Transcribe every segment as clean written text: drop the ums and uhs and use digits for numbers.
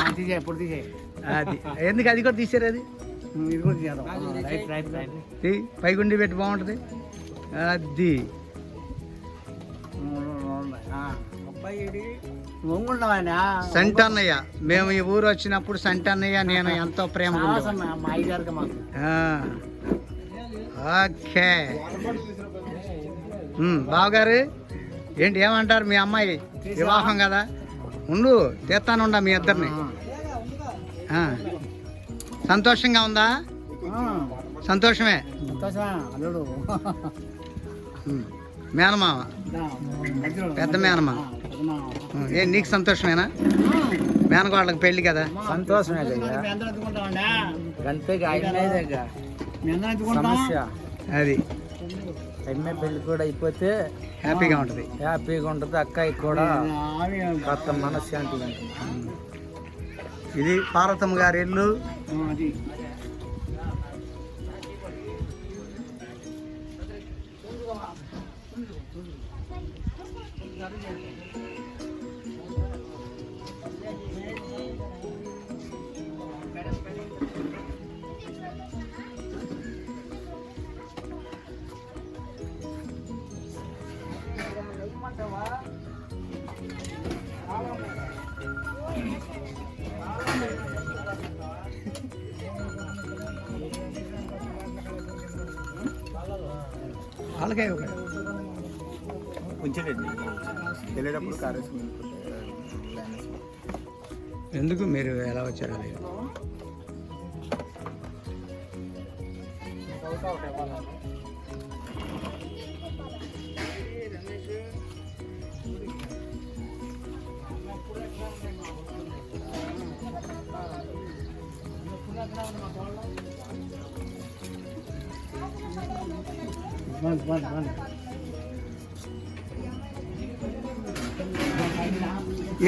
అది ఎందుకు అది కూడా తీసారు అది పైగుండి పెట్టి బాగుంటుంది అది సంటి అన్నయ్య మేము ఈ ఊరు వచ్చినప్పుడు సంటి అన్నయ్య నేను ఎంతో ప్రేమ ఓకే బావగారు ఏంటి ఏమంటారు మీ అమ్మాయి వివాహం కదా ఉండు తీస్తానుండా మీ ఇద్దరిని సంతోషంగా ఉందా సంతోషమే మేనమామ పెద్ద మేనమామ ఏ నీకు సంతోషమేనా మేనకోళ్ళకి పెళ్ళి కదా సంతోషమే సమస్య అది ఎమ్మె పెళ్ళి కూడా అయిపోతే హ్యాపీగా ఉంటుంది అక్కయ్య కూడా కొత్త మనశ్శాంతి. ఇది పార్వతమ్మ గారి ఇల్లు. వాళ్ళకే ఉంచండి వెళ్ళేటప్పుడు కారు ఎందుకు మీరు ఎలా వచ్చారు అలాగే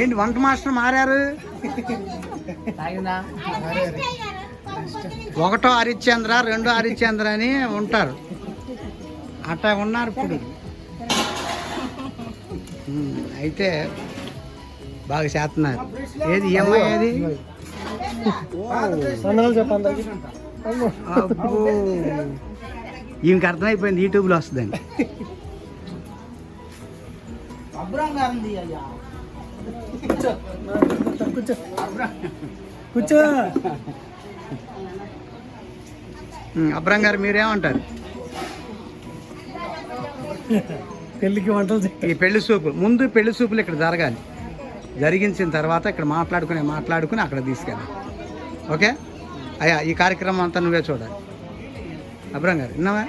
ఏంటి వంట మాస్టర్ మారారు? ఒకటో హరిశ్చంద్ర రెండో హరిశ్చంద్ర అని ఉంటారు, అట్టా ఉన్నారు ఇప్పుడు. అయితే బాగా చేస్తున్నారు. ఏది ఏమై ఏది ఈమెకి అర్థమైపోయింది యూట్యూబ్లో వస్తుందండి. కూర్చో అబ్రాం గారు మీరేమంటారు? పెళ్ళికి వంటలు ఈ పెళ్లి సూపు ముందు పెళ్లి సూపులు ఇక్కడ జరగాలి, జరిగించిన తర్వాత ఇక్కడ మాట్లాడుకుని అక్కడ తీసుకెళ్ళాలి. ఓకే అయ్యా, ఈ కార్యక్రమం అంతా నువ్వే చూడాలి. అబ్రాం గారు విన్నావా?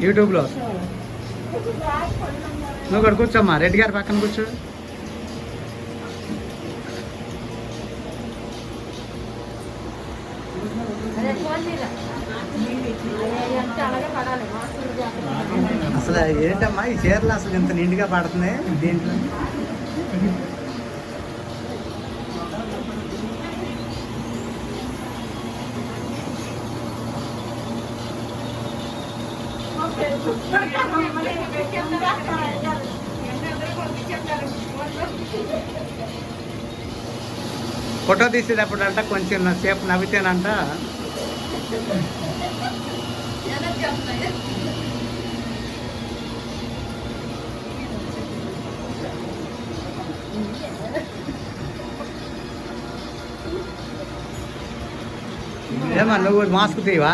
యూట్యూబ్లో నువ్వు ఇక్కడ కూర్చోమ్మా, రెడ్డి గారి పక్కన కూర్చో. అసలు ఏంటమ్మా ఈ చీరలు అసలు ఇంత నిండుగా పడుతున్నాయి దీంట్లో? ఫోటో తీసేటప్పుడు అంట కొంచెం సేపు నవ్వితేనంట ఏమా నువ్వు మాస్క్ తీవా?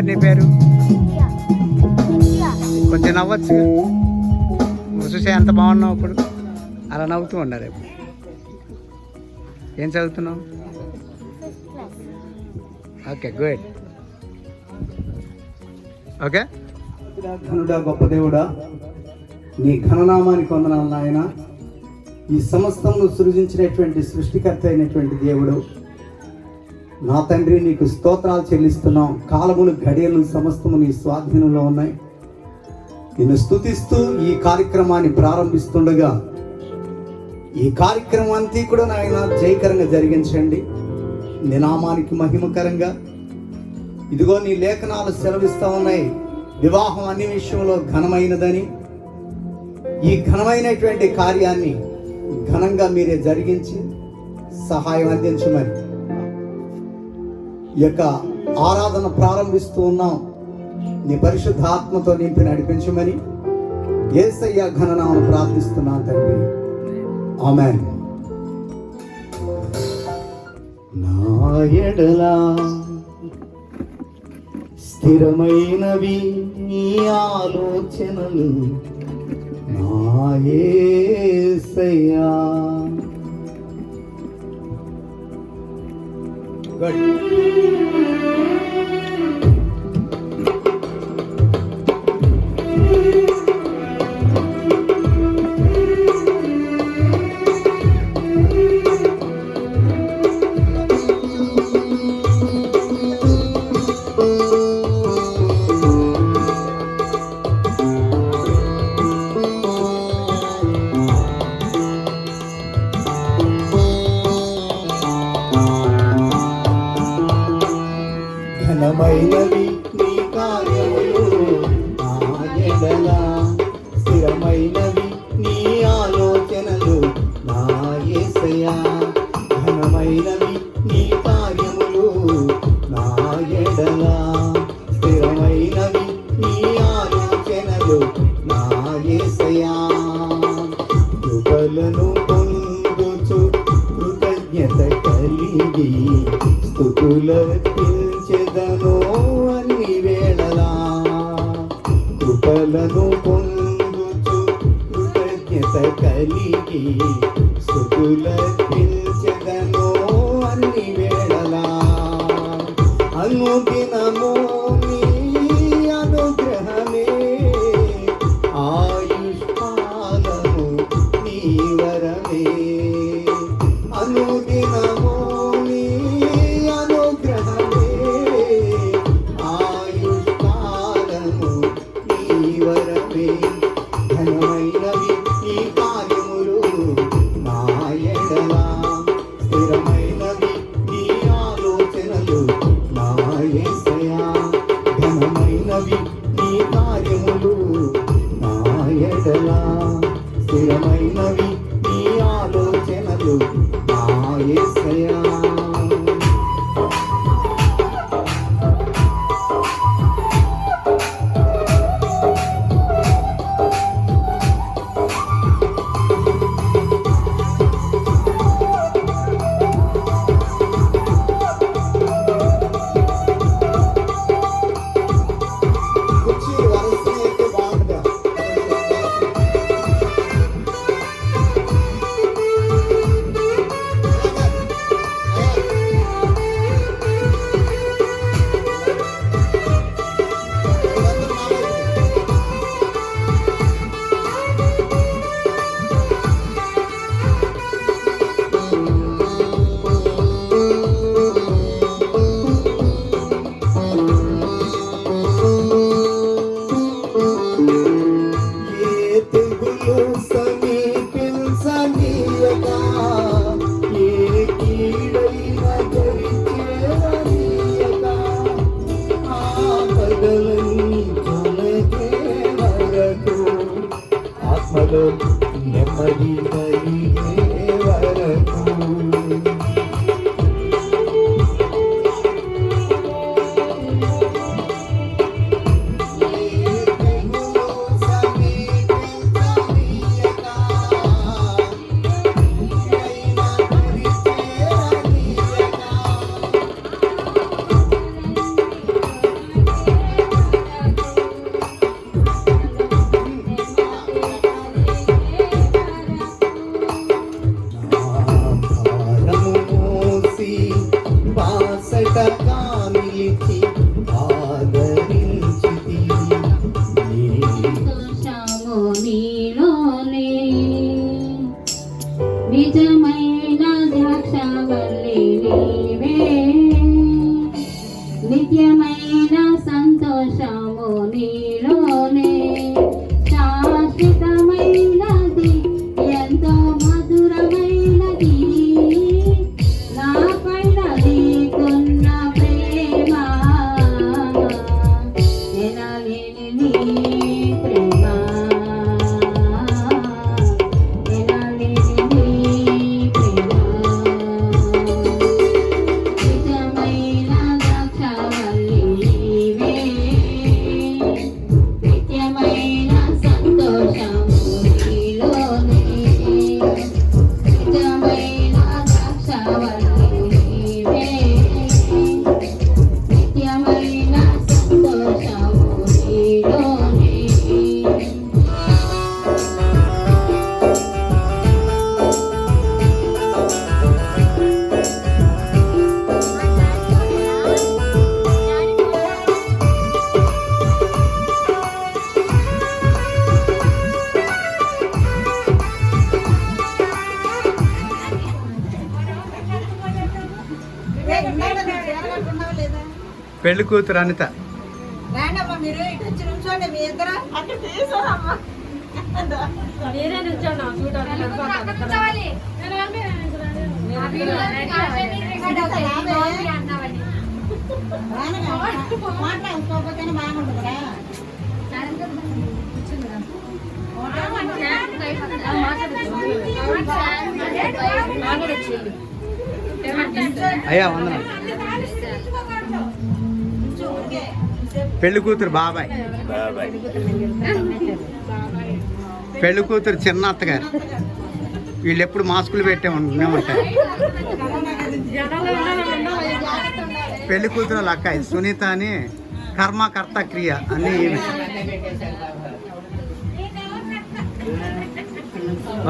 పేరు నీ పేరు? కొంచెం నవ్వచ్చు. చూసే ఎంత బాగున్నావు ఇప్పుడు, అలా నవ్వుతూ ఉన్నారు. రేపు ఏం చదువుతున్నావు? Okay, good. ఓకే. ఘనుడా, గొప్ప దేవుడా, నీ ఘననామానికి వందనాలు నాయన. ఈ సమస్తమును సృజించినటువంటి సృష్టికర్త అయినటువంటి దేవుడు నా తండ్రి, నీకు స్తోత్రాలు చెల్లిస్తున్నాం. కాలములు, గడియలు సమస్తము నీ స్వాధీనంలో ఉన్నాయి. నిన్ను స్తుతిస్తూ ఈ కార్యక్రమాన్ని ప్రారంభిస్తుండగా ఈ కార్యక్రమం అంతా కూడా నాయన జయకరంగా జరిగించండి. నీ నామానికి మహిమకరంగా. ఇదిగో నీ లేఖనాలు సెలవిస్తూ ఉన్నాయి, వివాహం అన్ని విషయంలో ఘనమైనదని. ఈ ఘనమైనటువంటి కార్యాన్ని ఘనంగా మీరే జరిగించి సహాయం అందించమని ఈ యొక్క ఆరాధన ప్రారంభిస్తూ ఉన్నాం. నీ పరిశుద్ధ ఆత్మతో నింపి నడిపించమని యేసయ్య ఘననామమున ప్రార్థిస్తున్నాను తండ్రి, ఆమేన్. నా ఎడలా స్థిరమైనవి నీ ఆలోచనలు నా యేసయ్యా. ఘనమైనవి నీ కార్యములు నా ఎడల, స్థిరమైనవి నీ ఆలోచనలు నా యేసయ్యా. ఘనమైనవి నీ కార్యములు నా ఎడల, స్థిరమైనవి నీ ఆలోచనలు నా యేసయ్యా. కృపలను పొందుచు కృతజ్ఞత కలిగి స్తుతులర్పించెదను అన్ని వేళలా. కృపలను పొందుచు కృతజ్ఞత కలిగి స్తుతులర్పించెదను అన్ని వేళలా. అనుదినము నీ అనుగ్రహమే ఆయుష్కాలము నీ వరమే. అనుదినము నీ అనుగ్రహమే ఆయుష్కాలము నీ వరమే. ఘనమైనవి ఈ కార్యములు నా ఎడల, స్థిరమైనవి నీ ఆలోచనలు నా యేసయ్యా. ఘనమైనవి నీ కార్యములు నా ఎడల, స్థిరమైనవి నీ ఆలోచనలు నా యేసయ్యా. కుర్చీ వరసగా అయితే బాగుంటుందా? నీవే నిత్యమైన సంతోషము నీలోనే శాశ్వతమైనది ఎంతో మధురమైనది నా పైన నీకున్న ప్రేమ ఎనలేని నీ ప్రేమ ఎనలేని నీ ప్రేమ నిజమైన ద్రాక్షావల్లి నీవే నిత్యమైన సంతోషము నీలోనే నిజమైన ద్రాక్షావల్లి నీవే నిత్యమైన సంతోషము నీలోనే పెళ్లి కూతురు అనిత. రాండమ్మా మీరు ఇటు వచ్చి నుంచోండి మీ ఇద్దరు అక్కడ తీసుకోరమ్మా మీరే నుంచోండి మాట్లాడుకోకపోతేనే బాగుంటుందిరా అయ్యా వందనాలు. పెళ్లి కూతురు బాబాయ్, పెళ్లి కూతురు చిన్న అత్తగారు. వీళ్ళు ఎప్పుడు మాస్కులు పెట్టేమంటారు. పెళ్లి కూతురు వాళ్ళ అక్కాయి సునీత అని కర్మకర్త క్రియ అన్ని ఈమె.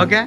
ఓకే.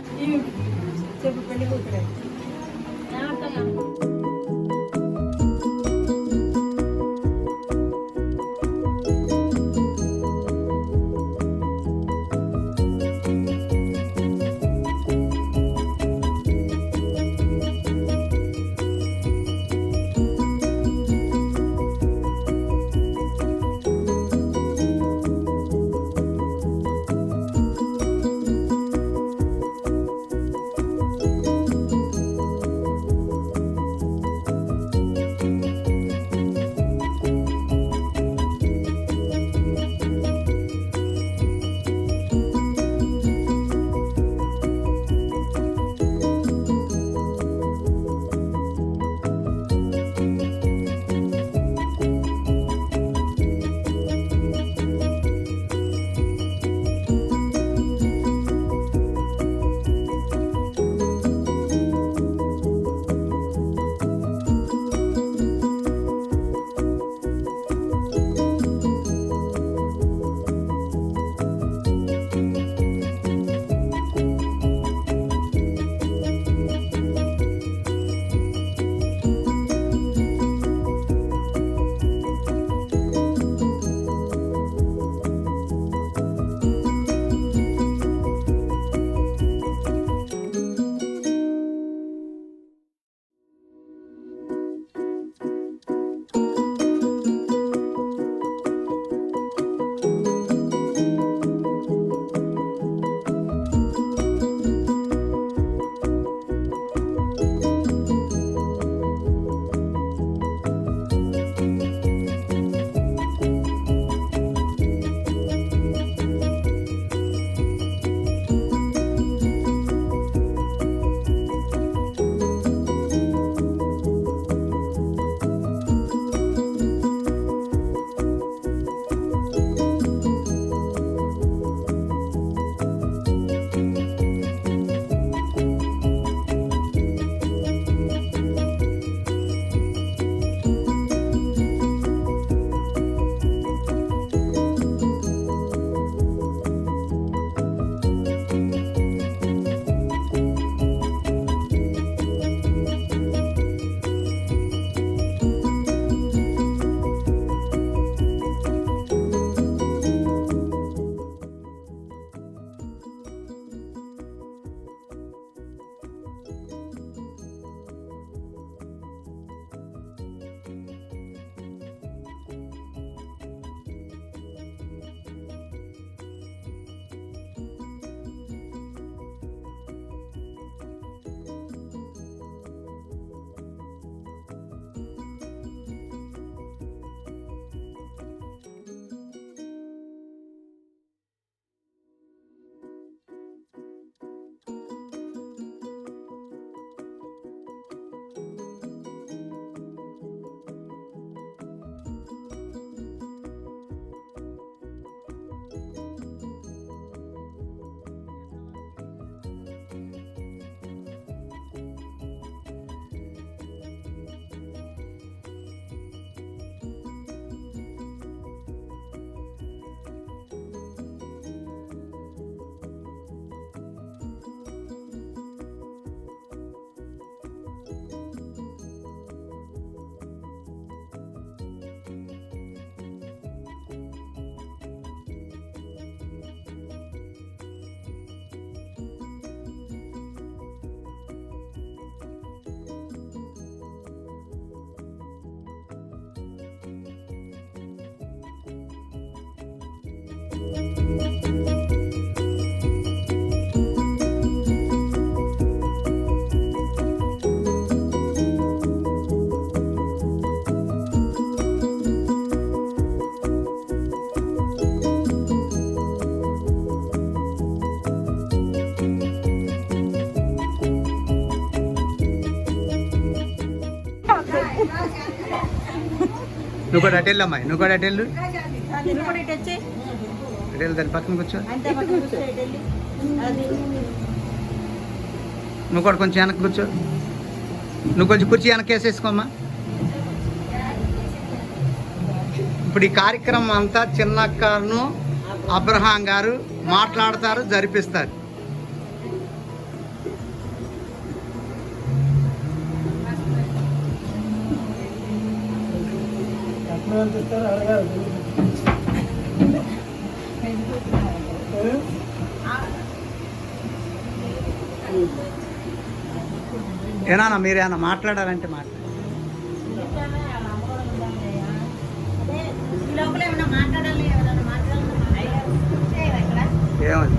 నువ్వు కూడా అటెళ్ళు అమ్మాయి, నువ్వు కూడా అటెళ్ళు. నువ్వు కూడా ఇటు వచ్చి అటెళ్ళు, దాని పక్కన కూర్చో. అంతే పక్కన కూర్చో, ఇటు వెళ్ళి. అది నువ్వు కూడా కొంచెం వెనక్కి కూర్చో. నువ్వు కొంచెం కుర్చీ వెనక్కి వేసేసుకోమ్మా. ఇప్పుడు ఈ కార్యక్రమం అంతా చిన్నక్కను అబ్రహాం గారు మాట్లాడతారు, జరిపిస్తారు. ఏనా మీరేమన్నా మాట్లాడాలంటే మాట్లాడారు. ఈ లోపల ఏమైనా మాట్లాడాలి, ఎవరైనా మాట్లాడాలి ఇక్కడ ఏమని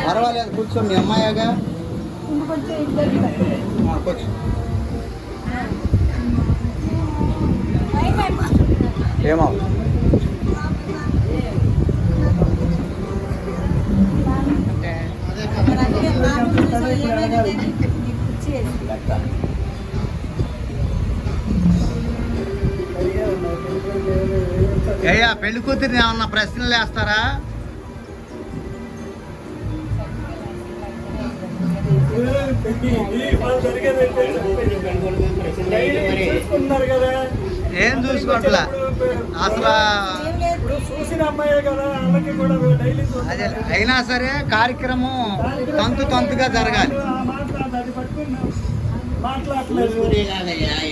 పర్వాలేదు, కూర్చో. మీ అమ్మాయిగా కూర్చో. ఏమో అయ్యా, పెళ్లి కూతురిని ఏమన్నా ప్రశ్నలు వేస్తారా? ఏం చూసుకోవట్లా అసలు. అదే అయినా సరే కార్యక్రమం తంతుగా జరగాలి.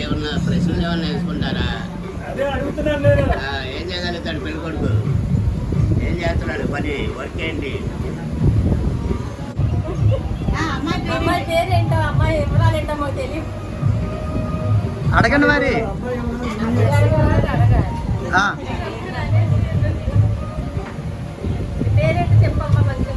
ఏమన్నా ప్రశ్నలు ఏమన్నా వేసుకుంటారా? ఏం చేయగలుగుతాడు పెళ్లి కొడుకు? ఏం చేస్తున్నాడు పని? వర్క్ ఏంటి? అమ్మాయి పేరేంటో, అమ్మాయి వివరాలేంటో మాకు తెలియదు. అడగండి మరి. పేరేంటో చెప్పమ్మా మంచిగా.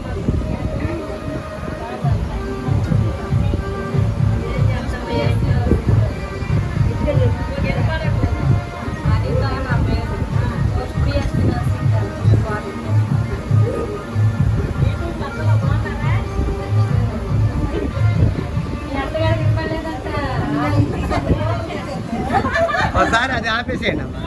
ఒకసారి అది ఆపేసేయండి అమ్మా.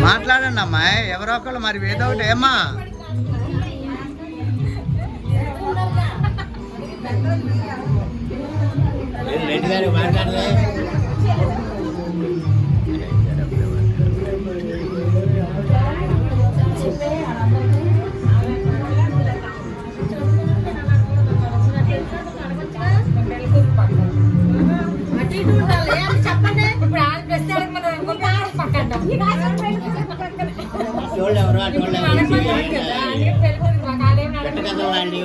మాట్లాడండి అమ్మాయి, ఎవరో ఒకళ్ళు మరి ఏదో ఒకటి. ఏమ్మా రెడ్డి గారు మాట్లాడలే. అటోళ్ళు ఎవరు పెట్టకదా వాళ్ళు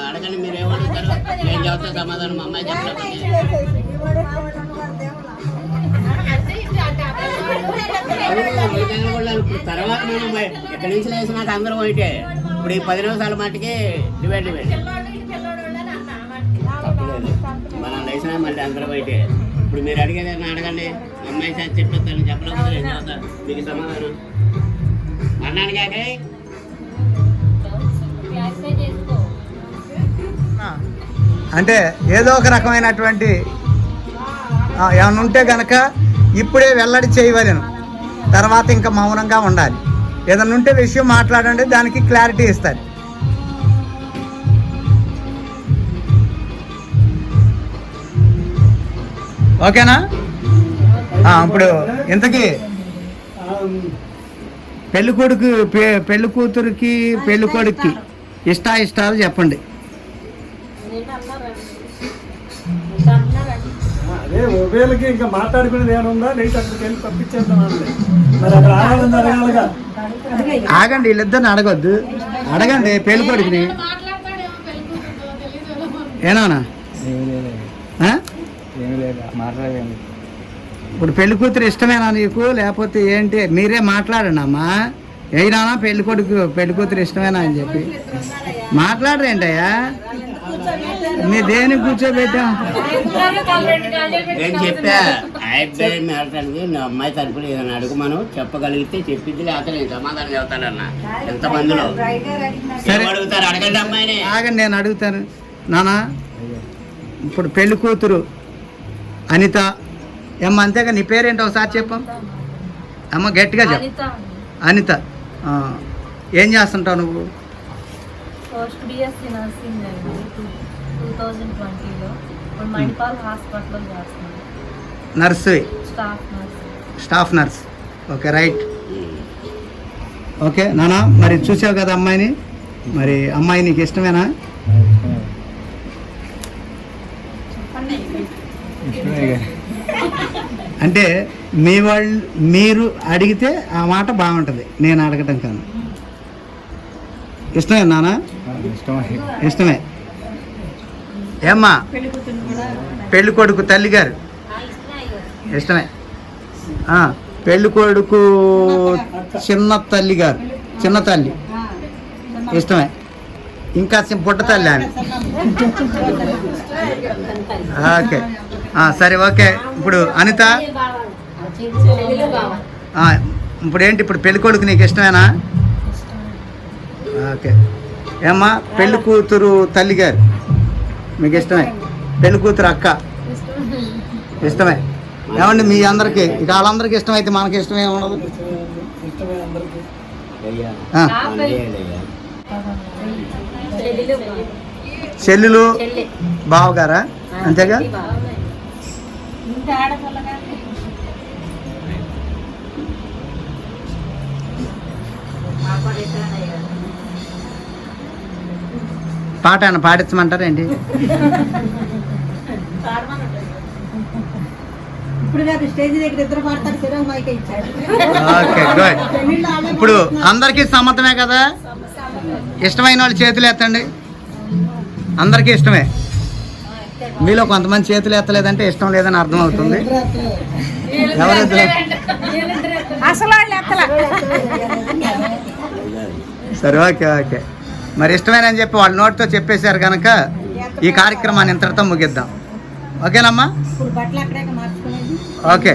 అడగండి మీరు ఏమడుగుతారు నేను చెబుతా సమాధానం మా అమ్మాయి చెప్పలేదు ఇప్పుడు తర్వాత మనం ఎక్కడి నుంచి లేచినాక అందరం ఒకటే ఇప్పుడు ఈ 10 నిమిషాల మట్టుకి డివైడ్ తప్పలేదు మనం లేచినా మళ్ళీ అందరం ఒకటే ఇప్పుడు మీరు అడిగేది అడగండి అమ్మాయి సార్ చెప్పేస్తాను చెప్పలేకపోతే ఏం చదువుతా మీకు సమాధానం అన్నాను కాక అంటే ఏదో ఒక రకమైనటువంటి ఏమైనా ఉంటే గనక ఇప్పుడే వెల్లడి చేయవలను, తర్వాత ఇంకా మౌనంగా ఉండాలి. ఏదన్నా ఉంటే విషయం మాట్లాడండి, దానికి క్లారిటీ ఇస్తారు. ఓకేనా? ఇప్పుడు ఇంతకీ పెళ్లి కూతురికి పెళ్లి కొడుక్కి ఇష్టాలు చెప్పండి. అదే మొబైల్కి ఇంకా మాట్లాడుకునేది ఏమన్నా లేచి అక్కడికి వెళ్ళి పంపించేద్దాం అంటే మరి అక్కడ ఆడాలని అడగాలిగా. ఆగండి, వీళ్ళిద్దరిని అడగొద్దు, అడగండి పెళ్లి కొడుకుని. ఏనా ఇప్పుడు పెళ్లి కూతురు ఇష్టమేనా నీకు, లేకపోతే ఏంటి? మీరే మాట్లాడండి అమ్మా. అయినా పెళ్లి కూతురు ఇష్టమేనా అని చెప్పి మాట్లాడరేంటయ్యా? మీ దేనికి కూర్చోబెట్టాం? నేను చెప్పా అబ్బాయి మాట్లాడి నా అమ్మాయి తరపున ఏదైనా అడుగు మనం చెప్పగలిగితే చెప్పింది, లేకపోతే నేను సమాధానం చెబుతానన్నా. ఎంతమందిలో అడుగుతారు అడగండి అమ్మాయిని. ఆగండి, నేను అడుగుతాను నానా. ఇప్పుడు పెళ్లి కూతురు అనిత ఏమ్మ, అంతేగా నీ పేరేంటో ఒకసారి చెప్పం అమ్మ, గట్టిగా చెప్పు. అనిత, ఏం చేస్తుంటావు నువ్వు? పోస్ట్ బిఎస్సీ నర్సింగ్ అండి 2020లో మణిపాల్ హాస్పిటల్లో చేస్తున్నాను. Nurse, staff nurse. Okay, right. Okay నానా, మరి చూసావు కదా అమ్మాయిని, మరి అమ్మాయి నీకు ఇష్టమేనా? అంటే మీరు అడిగితే ఆ మాట బాగుంటుంది, నేను అడగటం కాదు. ఇష్టమే నానా? ఇష్టమే. ఏమ్మా పెళ్ళి కొడుకు తల్లి గారు ఇష్టమే. పెళ్ళి కొడుకు చిన్న తల్లి గారు, చిన్న తల్లి ఇష్టమే. ఇంకా పుట్ట తల్లి ఆమె. ఓకే, సరే, ఓకే. ఇప్పుడు అనిత, ఇప్పుడు ఏంటి, ఇప్పుడు పెళ్లి కొడుకు నీకు ఇష్టమేనా? ఓకే. ఏమ్మా పెళ్లి కూతురు తల్లి గారు మీకు ఇష్టమే? పెళ్లి కూతురు అక్క ఇష్టమే. ఏమండి మీ అందరికి, ఇక వాళ్ళందరికీ ఇష్టమైతే మనకి ఇష్టమే ఉండదు. చెల్లెలు బావగారా, అంతేగా? పాట అని పాడించమంటారేంటి? Okay, good. ఇప్పుడు అందరికీ సమ్మతమే కదా? ఇష్టమైన వాళ్ళు చేతులు ఎత్తండి. అందరికీ ఇష్టమే. మీలో కొంతమంది చేతులు ఎత్తలేదంటే ఇష్టం లేదని అర్థం అవుతుంది. ఎవరైతే సరే, ఓకే, ఓకే. మరి ఇష్టమేనని చెప్పి వాళ్ళ నోటితో చెప్పేశారు కనుక ఈ కార్యక్రమాన్ని ఇంతటితో ముగిద్దాం. ఓకేనమ్మా? ఓకే.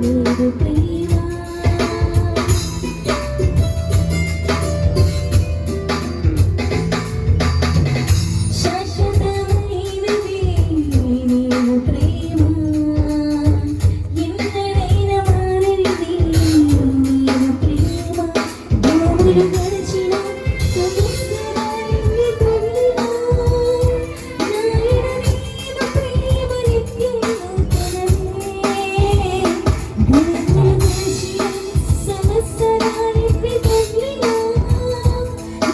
నీదు ప్రేమ శాశ్వతమైనది నీవు ప్రేమ ఎన్నడైనా మారనిది నీవు ప్రేమ భూములు గడిచిన సముద్రాన్ని తగిలినా నాయన నీదు ప్రేమ నిత్యం నూతనమే భూములు గడిచిన సంవత్సరానికి తగిలినా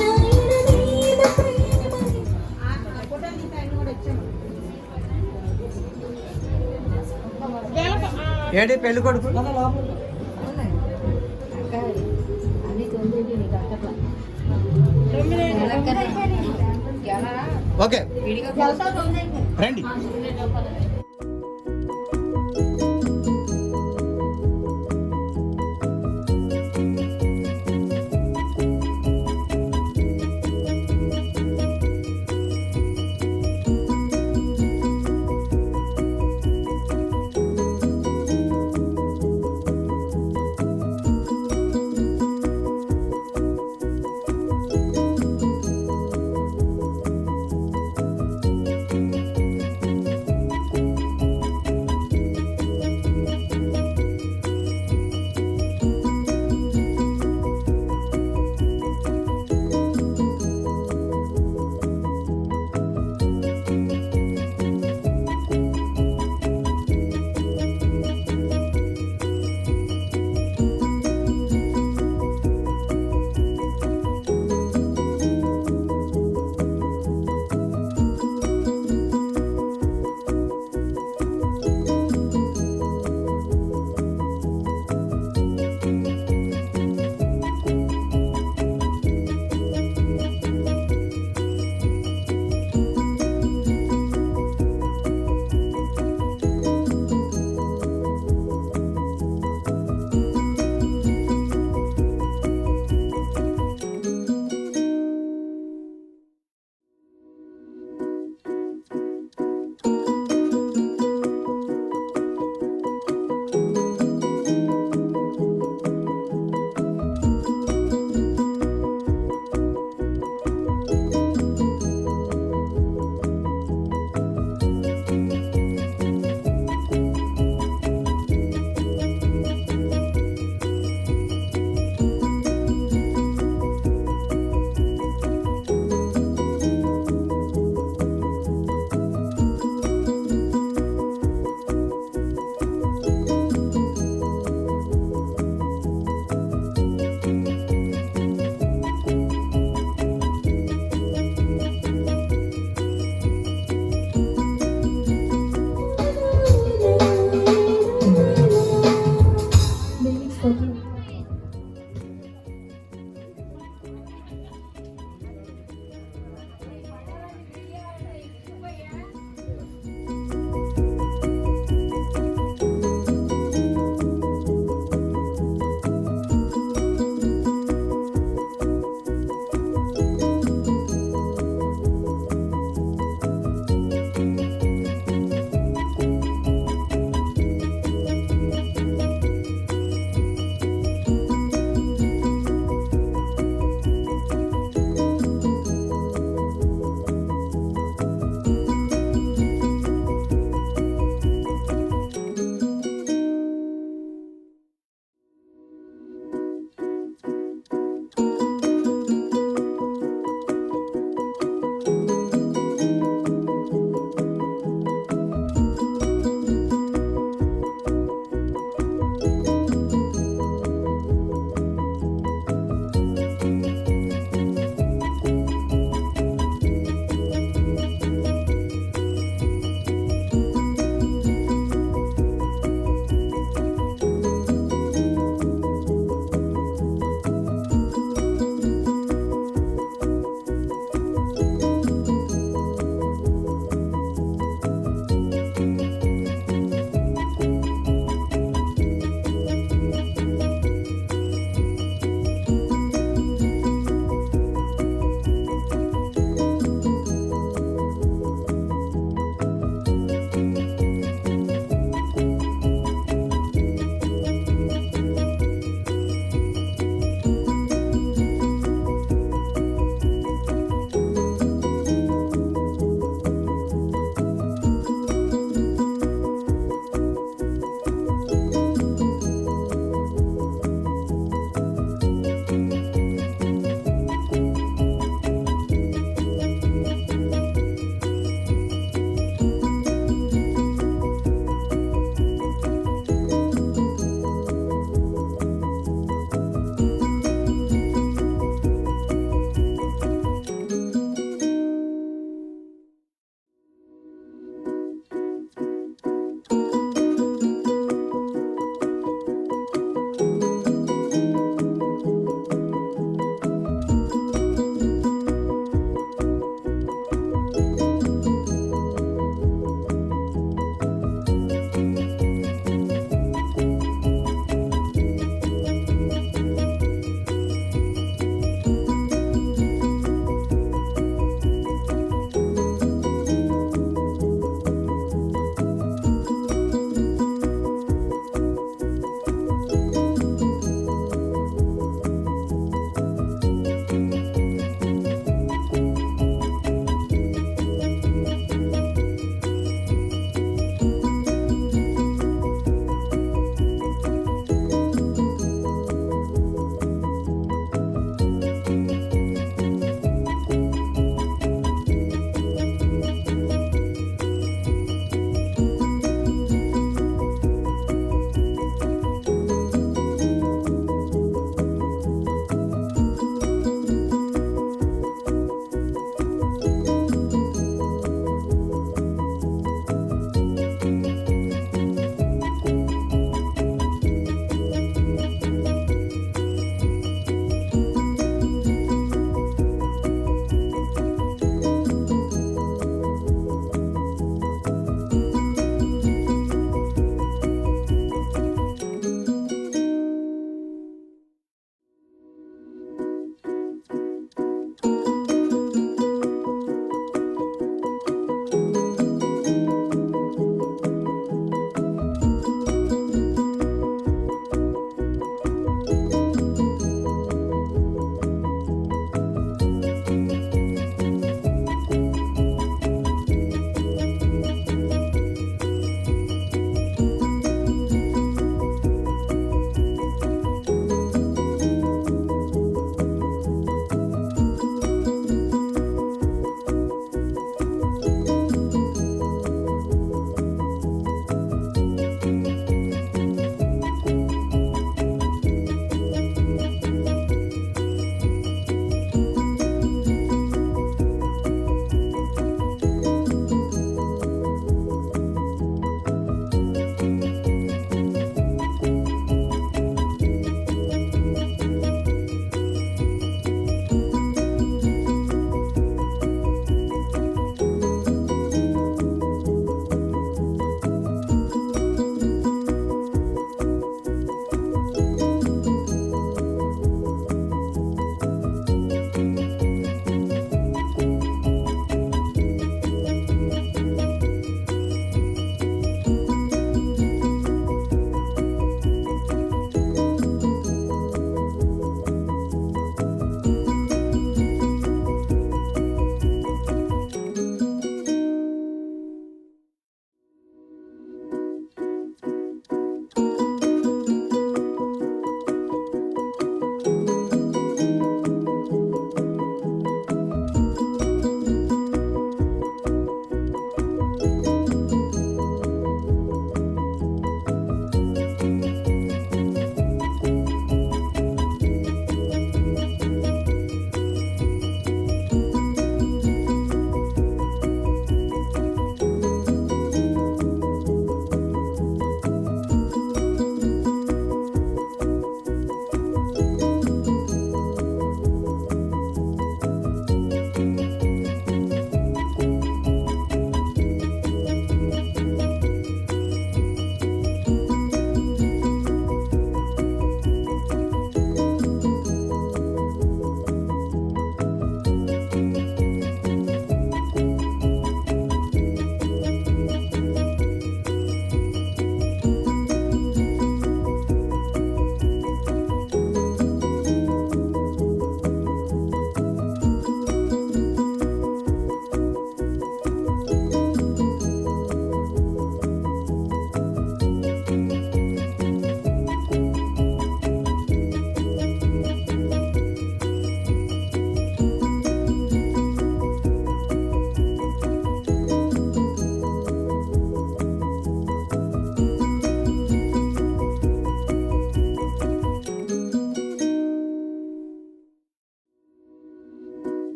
నాయన నీదు ప్రేమ ఫోటోలు తీసి ఆయన కూడా వచ్చాము. ఏడి పెళ్లి కొడుకు అక్క అన్ని తొందరగా నీకు అక్కట్లా ఓకే రండి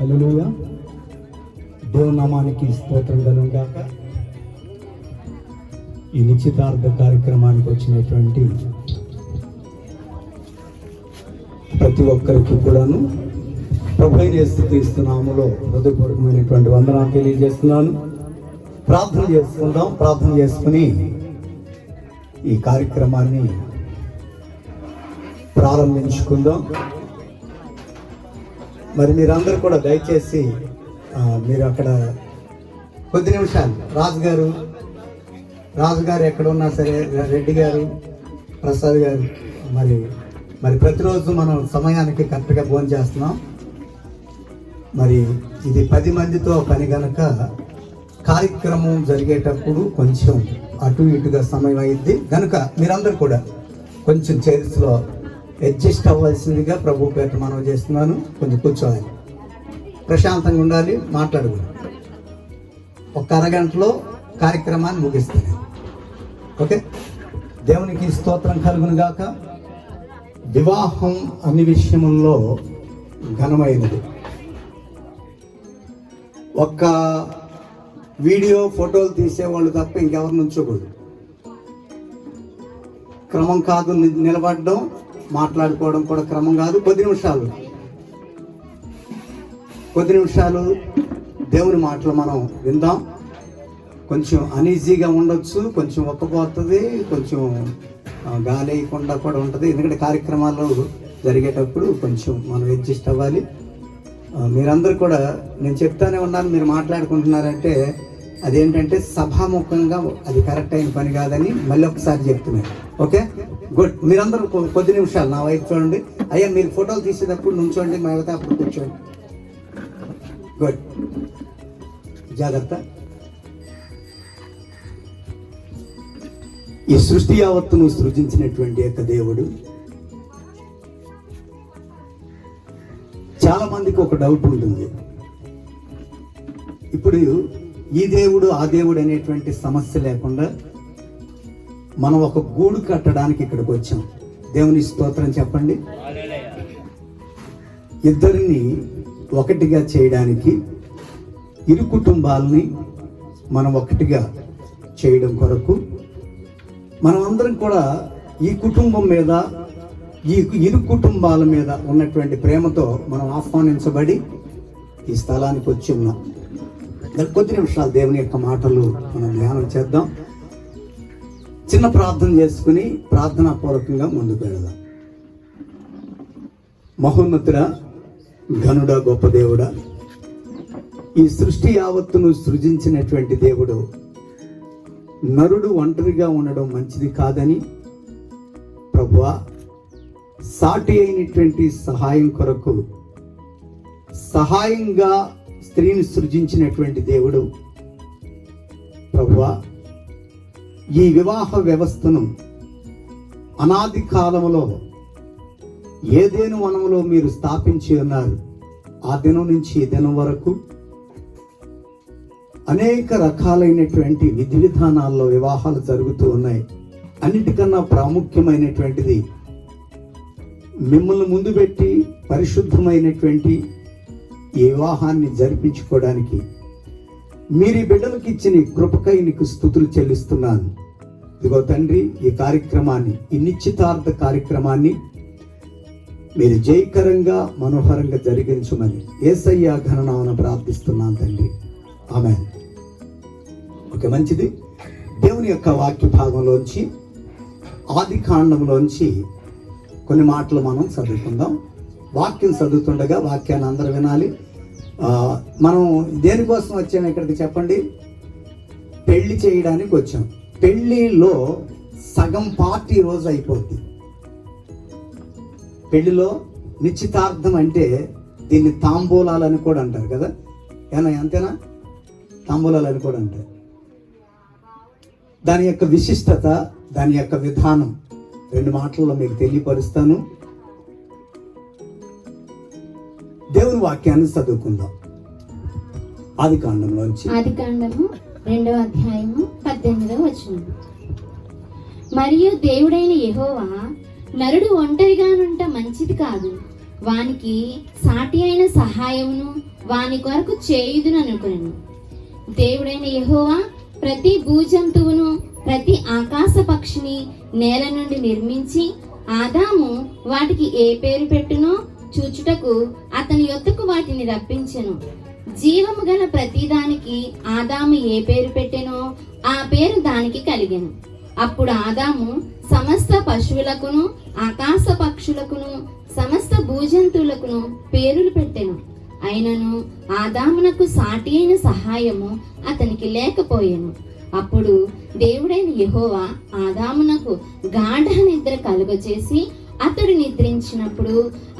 హల్లెలూయా. దేవుని నామానికి స్తోత్రం కలుగును గాక. ఈ నిశ్చితార్థ కార్యక్రమానికి వచ్చినటువంటి ప్రతి ఒక్కరికి కూడాను ప్రభువైన యేసుక్రీస్తు నామములో హృదయపూర్వకమైనటువంటి వందనాలు తెలియజేస్తున్నాను. ప్రార్థన చేసుకుందాం. ప్రార్థన చేసుకుని ఈ కార్యక్రమాన్ని ప్రారంభించుకుందాం. మరి మీరందరూ కూడా దయచేసి మీరు అక్కడ కొద్ది నిమిషాలు రాజుగారు ఎక్కడ ఉన్నా సరే, రెడ్డి గారు, ప్రసాద్ గారు, మరి ప్రతిరోజు మనం సమయానికి కరెక్ట్గా భోజనం చేస్తున్నాం. మరి ఇది 10 మందితో పని కనుక కార్యక్రమం జరిగేటప్పుడు కొంచెం అటు ఇటుగా సమయం అయింది కనుక మీరందరూ కూడా కొంచెం చైర్స్లో అడ్జస్ట్ అవ్వాల్సిందిగా ప్రభు పేట మనం చేస్తున్నాను. కొంచెం కూర్చోవాలి, ప్రశాంతంగా ఉండాలి, మాట్లాడకూడదు. ఒక అరగంటలో కార్యక్రమాన్ని ముగిస్తాను. ఓకే, దేవునికి స్తోత్రం కలుగును గాక. వివాహం అన్ని విషయముల్లో ఘనమైనది. ఒక్క వీడియో ఫోటోలు తీసేవాళ్ళు తప్ప ఇంకెవరు నుంచోకూడదు. క్రమం కాదు, నిలబడడం మాట్లాడుకోవడం కూడా క్రమం కాదు. కొద్ది నిమిషాలు దేవుని మాటలు మనం విందాం. కొంచెం అనీజీగా ఉండొచ్చు, కొంచెం ఒక్కపోతుంది, కొంచెం గాలి వేయకుండా కూడా ఉంటుంది. ఎందుకంటే కార్యక్రమాలు జరిగేటప్పుడు కొంచెం మనం అడ్జస్ట్ అవ్వాలి. మీరందరూ కూడా నేను చెప్తానే ఉన్నాను, మీరు మాట్లాడుకుంటున్నారంటే అదేంటంటే సభాముఖంగా అది కరెక్ట్ అయిన పని కాదని మళ్ళీ ఒకసారి చెప్తున్నాను. Okay, good. మీరందరూ కొద్ది నిమిషాలు నా వైపు చూడండి. అయ్యా, మీరు ఫోటోలు తీసేటప్పుడు నుంచోండి, మా యువత అప్పుడు కూర్చోండి. గుడ్, జాగ్రత్త. ఈ సృష్టి యావత్తును సృజించినటువంటి యొక్క దేవుడు, చాలా మందికి ఒక డౌట్ ఉంటుంది. ఇప్పుడు ఈ దేవుడు ఆ దేవుడు అనేటువంటి సమస్య లేకుండా మనం ఒక గూడు కట్టడానికి ఇక్కడికి వచ్చాం. దేవుని స్తోత్రం చెప్పండి. ఇద్దరిని ఒకటిగా చేయడానికి, ఇరు కుటుంబాలని మనం ఒకటిగా చేయడం కొరకు మనం అందరం కూడా ఈ కుటుంబం మీద, ఈ ఇరు కుటుంబాల మీద ఉన్నటువంటి ప్రేమతో మనం ఆహ్వానించబడి ఈ స్థలానికి వచ్చి ఉన్నాం. కొద్ది నిమిషాలు దేవుని యొక్క మాటలు మనం ధ్యానం చేద్దాం. చిన్న ప్రార్థన చేసుకుని ప్రార్థనాపూర్వకంగా ముందుకు వెళదాం. మహోన్నతుడా, ఘనుడా, గొప్ప దేవుడా, ఈ సృష్టి యావత్తును సృజించినటువంటి దేవుడు, నరుడు ఒంటరిగా ఉండడం మంచిది కాదని ప్రభువా, సాటి అయినటువంటి సహాయం కొరకు సహాయంగా స్త్రీని సృజించినటువంటి దేవుడు ప్రభువా, ఈ వివాహ వ్యవస్థను అనాది కాలంలో ఏదేను వనములో మీరు స్థాపించి ఉన్నారు. ఆ దినం నుంచి ఈ దినం వరకు అనేక రకాలైనటువంటి విధి విధానాల్లో వివాహాలు జరుగుతూ ఉన్నాయి. అన్నిటికన్నా ప్రాముఖ్యమైనటువంటిది మిమ్మల్ని ముందు పెట్టి పరిశుద్ధమైనటువంటి ఈ వివాహాన్ని జరిపించుకోవడానికి మీరు బిడ్డలకు ఇచ్చిన కృపకై నీకు స్తుతులు చెల్లిస్తున్నాను. ఇదిగో తండ్రి, ఈ కార్యక్రమాన్ని, ఈ నిశ్చితార్థ కార్యక్రమాన్ని మీరు జయకరంగా మనోహరంగా జరిగించమని యేసయ్య ఘననామమున ప్రార్థిస్తున్నాను తండ్రి, ఆమేన్. ఓకే, మంచిది. దేవుని యొక్క వాక్య భాగంలోంచి, ఆది కాండంలోంచి కొన్ని మాటలు మనం చదువుకుందాం. వాక్యం చదువుతుండగా వాక్యాన్ని అందరూ వినాలి. మనం దేనికోసం వచ్చాము ఇక్కడికి చెప్పండి? పెళ్లి చేయడానికి వచ్చాం. పెళ్లిలో సగం పార్టీ రోజు అయిపోద్ది. పెళ్లిలో నిశ్చితార్థం అంటే దీన్ని తాంబూలాలని కూడా అంటారు కదా, ఏనా? అంతేనా? తాంబూలాలని కూడా అంటారు. దాని యొక్క విశిష్టత, దాని యొక్క విధానం 2 మాటల్లో మీకు తెలియపరుస్తాను. దేవుని వాక్యాన్ని చదువుకుందాం. ఆది కాండము 2వ అధ్యాయము 18వ వచనం. మరియు దేవుడైన యెహోవా, నరుడు ఒంటరిగానుంట మంచిది కాదు, వానికి సాటి అయిన సహాయమును వాని కొరకు చేయుదుననుకొనెను. దేవుడైన యెహోవా ప్రతి భూజంతువును ప్రతి ఆకాశ పక్షిని నేల నుండి నిర్మించి ఆదాము వాటికి ఏ పేరు పెట్టునో చూచుటకు అతని యొద్దకు వాటిని రప్పించెను. జీవము గల ప్రతిదానికి ఆదాము ఏ పేరు పెట్టెనో ఆ పేరు దానికి కలిగెను. అప్పుడు ఆదాము సమస్త పశువులకును ఆకాశ పక్షులకును సమస్త భూజంతువులకును పేరులు పెట్టెను. అయినను ఆదామునకు సాటి అయిన సహాయము అతనికి లేకపోయెను. అప్పుడు దేవుడైన యెహోవా ఆదామునకు గాఢ నిద్ర కలుగచేసి అతడు నిద్రించినప్పుడు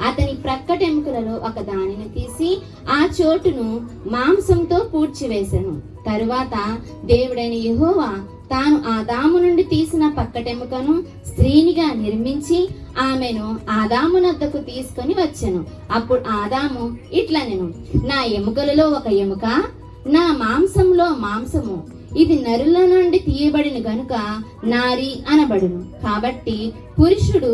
అతని ప్రక్కటెముకలలో ఒక దానిని తీసి ఆ చోటును మాంసంతో పూడ్చివేసెను. తరువాత దేవుడైన యెహోవా తాను ఆదాము నుండి తీసిన పక్కటెముకను స్త్రీనిగా నిర్మించి ఆమెను ఆదామునొద్దకు తీసుకొని వచ్చెను. అప్పుడు ఆదాము ఇట్లనెను, నా ఎముకలలో ఒక ఎముక, నా మాంసంలో మాంసము, ఇది నరుల నుండి తీయబడిన గనుక నారి అనబడును. కాబట్టి పురుషుడు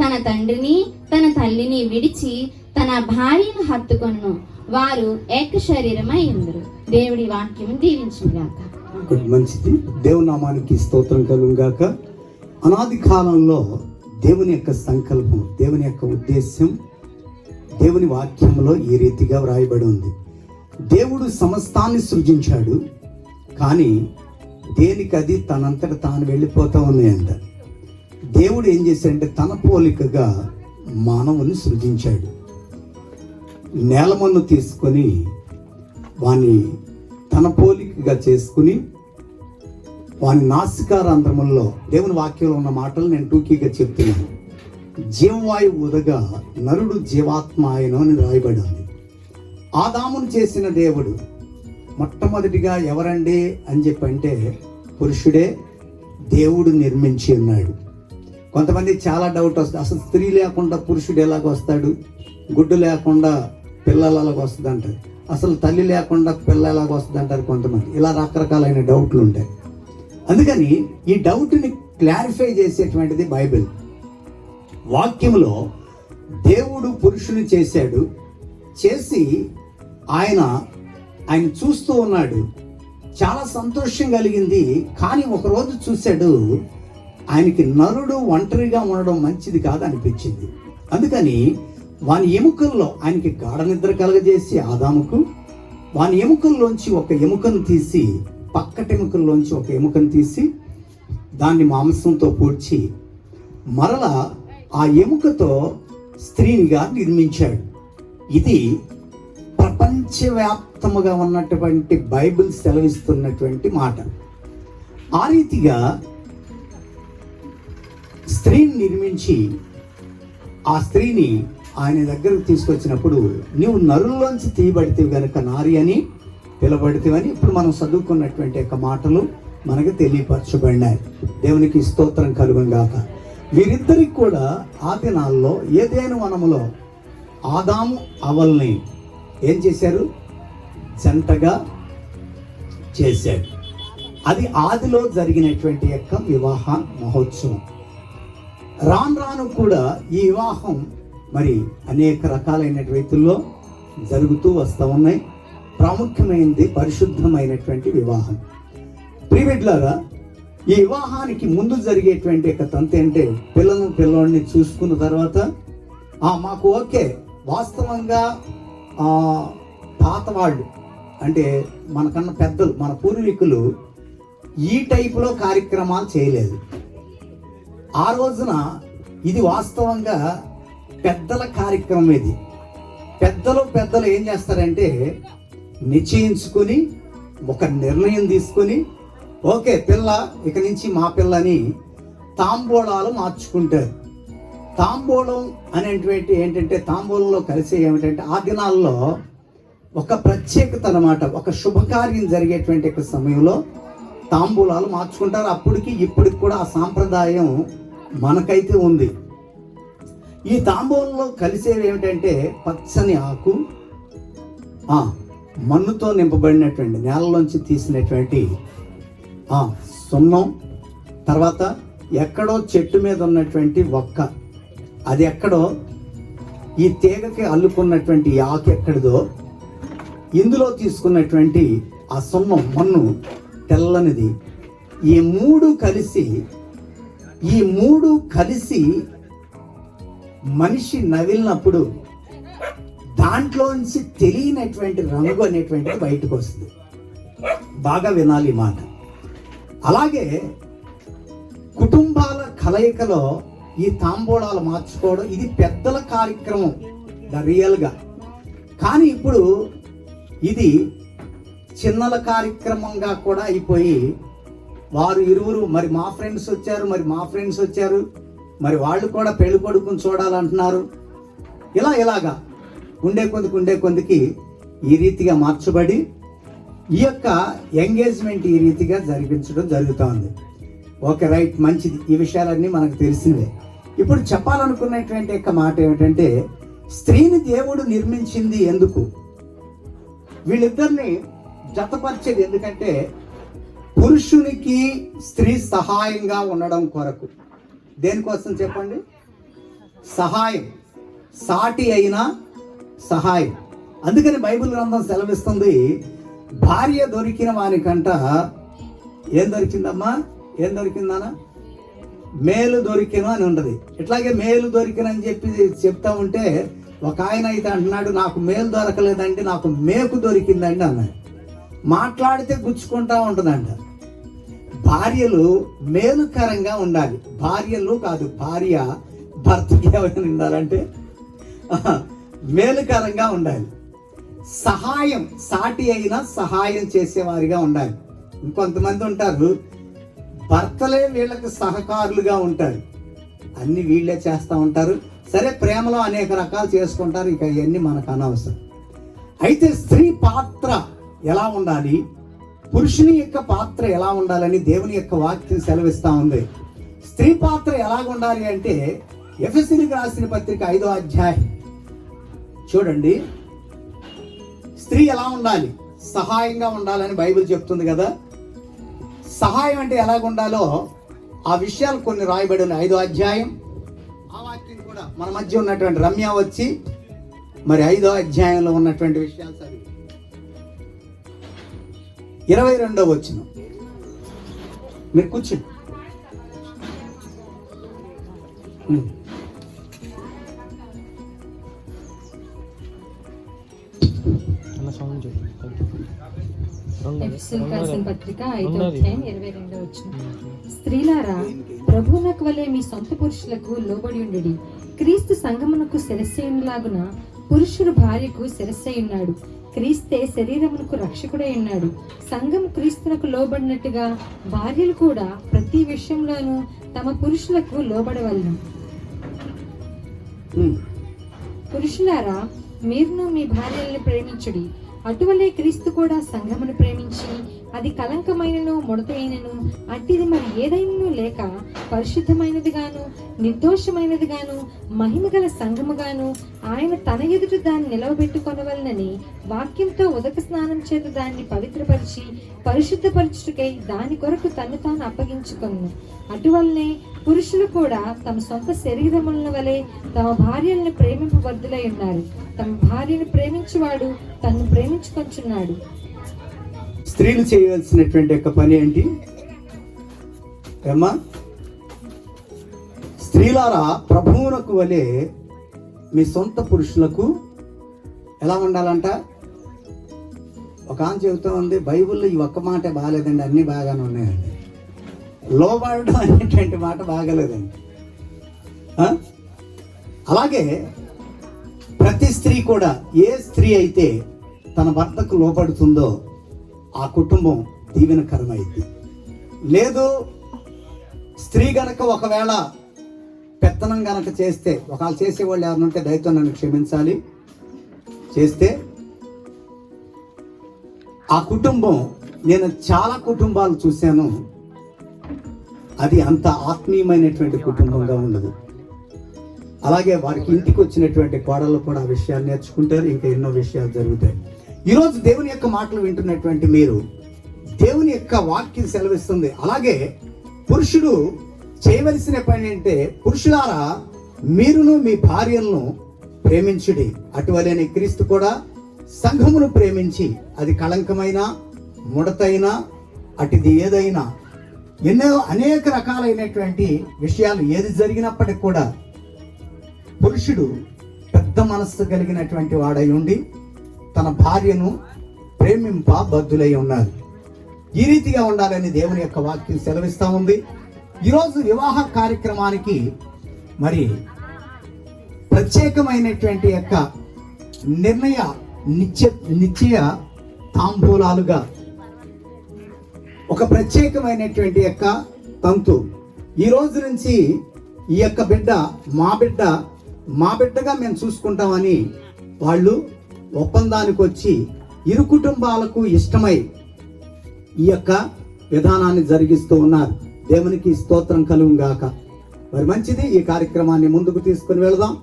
తన తండ్రిని తన తల్లిని విడిచి తన భార్యను హత్తుకొను, వారు ఏక శరీరమై ఉందరు. దేవుడి వాక్యం దీవించుగాక. మంచిది. దేవుని నామానికి స్తోత్రం కలుగుగాక. అనాది కాలంలో దేవుని యొక్క సంకల్పం, దేవుని యొక్క ఉద్దేశ్యం దేవుని వాక్యంలో ఈ రీతిగా వ్రాయబడి ఉంది. దేవుడు సమస్తాన్ని సృజించాడు, కానీ దేనికది తనంతట తాను వెళ్ళిపోతూ ఉన్నాయంట. దేవుడు ఏం చేశాడంటే తన పోలికగా మానవుని సృజించాడు. నేలమన్ను తీసుకొని వాని తన పోలికగా చేసుకుని వాని నాసికారంధ్రముల్లో దేవుని వాక్యంలో ఉన్న మాటలు నేను టూకీగా చెప్తున్నాను. జీవవాయువు ఉదగా నరుడు జీవాత్మ ఆయన అని రాయబడి ఉంది. ఆదామును చేసిన దేవుడు మొట్టమొదటిగా ఎవరండి అని చెప్పంటే పురుషుడే దేవుడు నిర్మించి ఉన్నాడు. కొంతమంది చాలా డౌట్ వస్తుంది, అసలు స్త్రీ లేకుండా పురుషుడు ఎలాగ వస్తాడు, గుడ్డు లేకుండా పిల్లలు ఎలాగ వస్తుంది అంటారు, అసలు తల్లి లేకుండా పిల్ల ఎలాగ వస్తుంది అంటారు కొంతమంది. ఇలా రకరకాలైన డౌట్లు ఉంటాయి. అందుకని ఈ డౌట్ని క్లారిఫై చేసేటువంటిది బైబిల్. వాక్యంలో దేవుడు పురుషుని చేశాడు, చేసి ఆయన చూస్తూ ఉన్నాడు. చాలా సంతోషం కలిగింది. కానీ ఒకరోజు చూశాడు, ఆయనకి నరుడు ఒంటరిగా ఉండడం మంచిది కాదు అనిపించింది. అందుకని వాని ఎముకల్లో ఆయనకి గాఢ నిద్ర కలగజేసి ఆదాముకు వాని ఎముకల్లోంచి ఒక ఎముకను తీసి, పక్కటెముకల్లోంచి ఒక ఎముకను తీసి దాన్ని మాంసంతో పూడ్చి మరలా ఆ ఎముకతో స్త్రీనిగా నిర్మించాడు. ఇది ప్రపంచవ్యాప్తముగా ఉన్నటువంటి బైబిల్ సెలవిస్తున్నటువంటి మాట. ఆ రీతిగా స్త్రీని నిర్మించి ఆ స్త్రీని ఆయన దగ్గరకు తీసుకొచ్చినప్పుడు నీవు నరుల్లోంచి తీయబడితేవి కనుక నారి అని పిలబడితేవని ఇప్పుడు మనం చదువుకున్నటువంటి యొక్క మాటలు మనకు తెలియపరచబడినాయి. దేవునికి స్తోత్రం కలుగుగాక. వీరిద్దరికి కూడా ఆ దినాల్లో ఏదైనా వనములో ఆదాము అవల్ని ఏం చేశారు? జంటగా చేశాడు. అది ఆదిలో జరిగినటువంటి యొక్క వివాహ మహోత్సవం. రాను రాను కూడా ఈ వివాహం మరి అనేక రకాలైన రీతుల్లో జరుగుతూ వస్తూ ఉన్నాయి. ప్రాముఖ్యమైనది పరిశుద్ధమైనటువంటి వివాహం. ప్రియబిడ్డలారా, ఈ వివాహానికి ముందు జరిగేటువంటి యొక్క తంతు అంటే పిల్లోడిని చూసుకున్న తర్వాత మాకు ఓకే. వాస్తవంగా పాతవాళ్ళు అంటే మనకన్నా పెద్దలు, మన పూర్వీకులు ఈ టైపులో కార్యక్రమాలు చేయలేదు. ఆ రోజున ఇది వాస్తవంగా పెద్దల కార్యక్రమం. ఇది పెద్దలు ఏం చేస్తారంటే నిశ్చయించుకొని ఒక నిర్ణయం తీసుకొని ఓకే పిల్ల ఇక నుంచి మా పిల్లని తాంబూలాలు మార్చుకుంటారు. తాంబూలం అనేటువంటి ఏంటంటే తాంబూలంలో కలిసే ఏమిటంటే ఆ దినాల్లో ఒక ప్రత్యేకత అన్నమాట. ఒక శుభకార్యం జరిగేటువంటి సమయంలో తాంబూలాలు మార్చుకుంటారు. అప్పటికి ఇప్పటికి కూడా ఆ సాంప్రదాయం మనకైతే ఉంది. ఈ తాంబూలంలో కలిసేవి ఏమిటంటే పచ్చని ఆకు, మన్నుతో నింపబడినటువంటి నేలలోంచి తీసినటువంటి సున్నం, తర్వాత ఎక్కడో చెట్టు మీద ఉన్నటువంటి ఒక్క, అది ఎక్కడో ఈ తీగకి అల్లుకున్నటువంటి ఆకు ఎక్కడిదో ఇందులో తీసుకున్నటువంటి ఆ సున్నం మన్ను తెల్లనిది, ఈ మూడు కలిసి మనిషి నవిలినప్పుడు దాంట్లోంచి తెలియనటువంటి రంగు అనేటువంటిది బయటకు వస్తుంది. బాగా వినాలి ఈ మాట. అలాగే కుటుంబాల కలయికలో ఈ తాంబూలాలు మార్చుకోవడం ఇది పెద్దల కార్యక్రమం రియల్గా. కానీ ఇప్పుడు ఇది చిన్నల కార్యక్రమంగా కూడా అయిపోయి వారు ఇరువురు మరి మా ఫ్రెండ్స్ వచ్చారు మరి వాళ్ళు కూడా పెళ్లి కొడుకుని చూడాలంటున్నారు. ఇలాగా ఉండే కొద్దికి ఈ రీతిగా మార్చబడి ఈ యొక్క ఎంగేజ్మెంట్ ఈ రీతిగా జరిపించడం జరుగుతోంది. ఓకే, రైట్, మంచిది. ఈ విషయాలన్నీ మనకు తెలిసినవే. ఇప్పుడు చెప్పాలనుకున్నటువంటి యొక్క మాట ఏమిటంటే, స్త్రీని దేవుడు నిర్మించింది ఎందుకు? వీళ్ళిద్దరిని జతపరిచేది ఎందుకంటే పురుషునికి స్త్రీ సహాయంగా ఉండడం కొరకు. దేనికోసం చెప్పండి? సహాయం, సాటి అయిన సహాయం. అందుకని బైబిల్ గ్రంథం సెలవిస్తుంది, భార్య దొరికిన వానికంట ఏం దొరికిందన్నా? మేలు దొరికిన అని ఉండదు. ఇట్లాగే మేలు దొరికిన అని చెప్తా ఉంటే ఒక ఆయన అయితే అంటున్నాడు, నాకు మేలు దొరకలేదండి, నాకు మేకు దొరికిందండి అన్నాడు. మాట్లాడితే గుచ్చుకుంటా ఉంటుందంట. భార్యలు మేలుకరంగా ఉండాలి. భార్యలు కాదు, భార్య భర్తకి ఏమైనా ఉండాలంటే మేలుకరంగా ఉండాలి. సహాయం, సాటి అయినా సహాయం చేసేవారిగా ఉండాలి. ఇంకొంతమంది ఉంటారు, భర్తలే వీళ్ళకి సహకారులుగా ఉంటారు, అన్ని వీళ్ళే చేస్తూ ఉంటారు. సరే, ప్రేమలో అనేక రకాలు చేసుకుంటారు, ఇక ఇవన్నీ మనకు అనవసరం. అయితే స్త్రీ పాత్ర ఎలా ఉండాలి, పురుషుని యొక్క పాత్ర ఎలా ఉండాలని దేవుని యొక్క వాక్యం సెలవిస్తూ ఉంది. స్త్రీ పాత్ర ఎలా ఉండాలి అంటే ఎఫెసీయులకు రాసిన పత్రిక 5వ అధ్యాయం చూడండి. స్త్రీ ఎలా ఉండాలి? సహాయంగా ఉండాలని బైబిల్ చెప్తుంది కదా. సహాయం అంటే ఎలాగ ఉండాలో ఆ విషయాలు కొన్ని రాయబడి ఉన్నాయి 5వ అధ్యాయం. ఆ వాక్యం కూడా మన మధ్య ఉన్నటువంటి రమ్య వచ్చి మరి 5వ అధ్యాయంలో ఉన్నటువంటి విషయాలు చదివి 22వ వచనం. మీరు కూర్చోండి. ఎఫెసీయులకు రాసిన పత్రిక 5వ అధ్యాయం 22వ వచనం. స్త్రీలారా, ప్రభువునకు వలె మీ సొంత పురుషులకు లోబడి ఉండుడి. క్రీస్తు సంఘమునకు శిరస్సైయులాగున పురుషుడు భార్యకు శిరస్సైయున్నాడు. క్రీస్తే శరీరమునకు రక్షకుడై ఉన్నాడు. సంఘము క్రీస్తునకు లోబడినట్టుగా భార్యలు కూడా ప్రతి విషయంలోనూ తమ పురుషులకు లోబడవలెను. పురుషులారా, మీరును మీ భార్యలను ప్రేమించుడి. అటువలే క్రీస్తు కూడా సంఘమును ప్రేమించి అది కలంకమైనను ముడతైనను అట్టిది మరి ఏదైనను లేక పరిశుద్ధమైనదిగాను నిర్దోషమైనదిగాను మహిమగల సంఘముగాను ఆయన తన ఎదుట దాన్ని నిలవబెట్టుకొనవలనని వాక్యంతో ఉదక స్నానం చేత దాన్ని పవిత్రపరిచి పరిశుద్ధపరచుటకై దాని కొరకు తను తాను అప్పగించుకొను. అటువల్లనే పురుషులు కూడా తమ సొంత శరీరముల వలె తమ భార్యలను ప్రేమింపబద్దులై ఉన్నారు. తమ భార్యను ప్రేమించువాడు తను ప్రేమించుకొంచున్నాడు. స్త్రీలు చేయవలసినటువంటి యొక్క పని ఏంటి ఏమ్మా? స్త్రీలారా, ప్రభువునకు వలె మీ సొంత పురుషులకు ఎలా ఉండాలంట? ఒక ఆమె చెబుతూ ఉంది, బైబిల్లో ఈ ఒక్క మాట బాగాలేదండి, అన్నీ బాగానే ఉన్నాయండి. లోబడడం అనేటువంటి మాట బాగాలేదండి. అలాగే ప్రతి స్త్రీ కూడా, ఏ స్త్రీ అయితే తన భర్తకు లోబడుతుందో ఆ కుటుంబం దీవెనకరమైంది. లేదు, స్త్రీ గనక ఒకవేళ పెత్తనం గనక చేస్తే, ఒకవేళ చేసేవాళ్ళు ఎవరినుంటే దయతో నన్ను క్షమించాలి, చేస్తే ఆ కుటుంబం, నేను చాలా కుటుంబాలు చూశాను, అది అంత ఆత్మీయమైనటువంటి కుటుంబంగా ఉండదు. అలాగే వారికి ఇంటికి వచ్చినటువంటి కోడళ్ళు కూడా ఆ విషయాలు నేర్చుకుంటారు, ఇంకా ఎన్నో విషయాలు జరుగుతాయి. ఈరోజు దేవుని యొక్క మాటలు వింటున్నటువంటి మీరు, దేవుని యొక్క వాక్యం సెలవిస్తుంది. అలాగే పురుషుడు చేయవలసిన పని అంటే, పురుషులారా మీరును మీ భార్యలను ప్రేమించుడి. అటువలనే క్రీస్తు కూడా సంఘమును ప్రేమించి, అది కళంకమైన, ముడతైనా, అటుది ఏదైనా, అనేక రకాలైనటువంటి విషయాలు ఏది జరిగినప్పటికి కూడా పురుషుడు పెద్ద మనస్సు కలిగినటువంటి వాడై ఉండి తన భార్యను ప్రేమింప బద్దులై ఉన్నారు. ఈ రీతిగా ఉండాలని దేవుని యొక్క వాక్యం సెలవిస్తా ఉంది. ఈరోజు వివాహ కార్యక్రమానికి మరి ప్రత్యేకమైనటువంటి యొక్క నిశ్చయ తాంబూలాలుగా ఒక ప్రత్యేకమైనటువంటి యొక్క తంతు. ఈ రోజు నుంచి ఈ యొక్క బిడ్డ మా బిడ్డగా మేము చూసుకుంటామని వాళ్ళు ఒప్పందానికి వచ్చి ఇరు కుటుంబాలకు ఇష్టమై ఈ యొక్క విధానాన్ని జరిగిస్తూ ఉన్నారు. దేవునికి స్తోత్రం కలుగును గాక. మరి మంచిది, ఈ కార్యక్రమాన్ని ముందుకు తీసుకుని వెళదాం.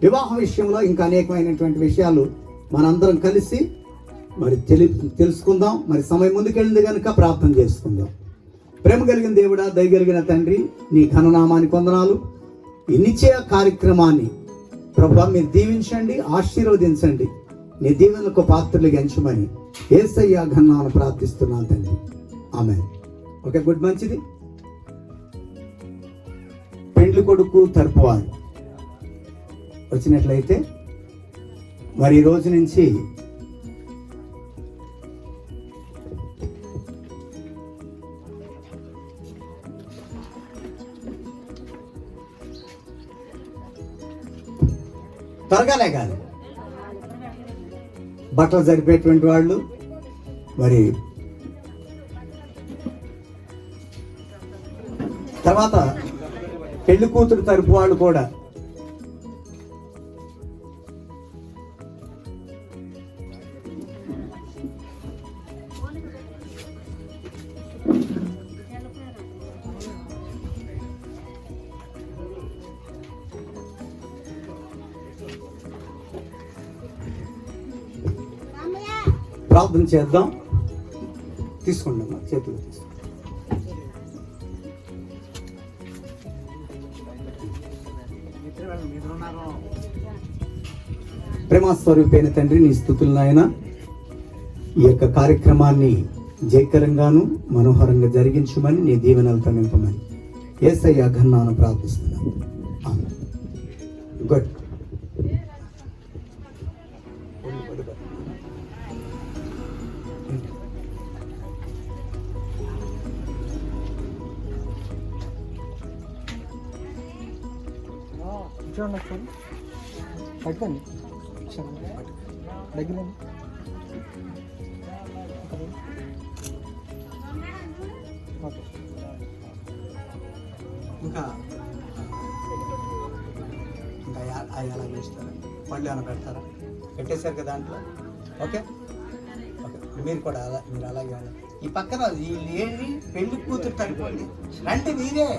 వివాహ విషయంలో ఇంకా అనేకమైనటువంటి విషయాలు మనందరం కలిసి మరి తెలుసుకుందాం. మరి సమయం ముందుకెళ్ళింది కనుక ప్రార్థన చేసుకుందాం. ప్రేమ కలిగిన దేవుడా, దయగలిగిన తండ్రి, నీ ఘననామానికి వందనాలు. ఈ నిశ్చయ కార్యక్రమాన్ని ప్రభువా మీరు దీవించండి, ఆశీర్వదించండి. నీ దీవెనలకు పాత్రలుగా ఎంచమని యేసయ్య ఘనాన్ని ప్రార్థిస్తున్నాను తండ్రి. ఆమేన్. Okay, good. మంచిది. పెండ్లి కొడుకు తరపు వారు వచ్చినట్లయితే మరి ఈ రోజు నుంచి త్వరగానే కాదు, బట్టలు జరిపేటువంటి వాళ్ళు మరి తర్వాత పెళ్లి కూతురు తరపు వాళ్ళు కూడా ప్రార్థన చేద్దాం. తీసుకోండి అమ్మా, చేతులు తీసుకోండి. ప్రేమస్వరూపైన తండ్రి, నీ స్తుతులు నాయన. ఈ యొక్క కార్యక్రమాన్ని జయకరంగాను మనోహరంగా జరిగించమని, నీ దీవెనలతో నింపమని యేసయ్య ఘనాన్ని ప్రార్థిస్తున్నాను. గుడ్. పట్టుకోండి దగ్గర. ఇంకా ఎలా చేస్తారా? పళ్ళు ఏమైనా పెడతారా? పెట్టేశారు కదా దాంట్లో. ఓకే ఓకే, మీరు కూడా మీరు అలాగే ఈ పక్కన వీళ్ళు ఏంటి పెళ్లి కూతురు తడిపోండి రండి, మీరే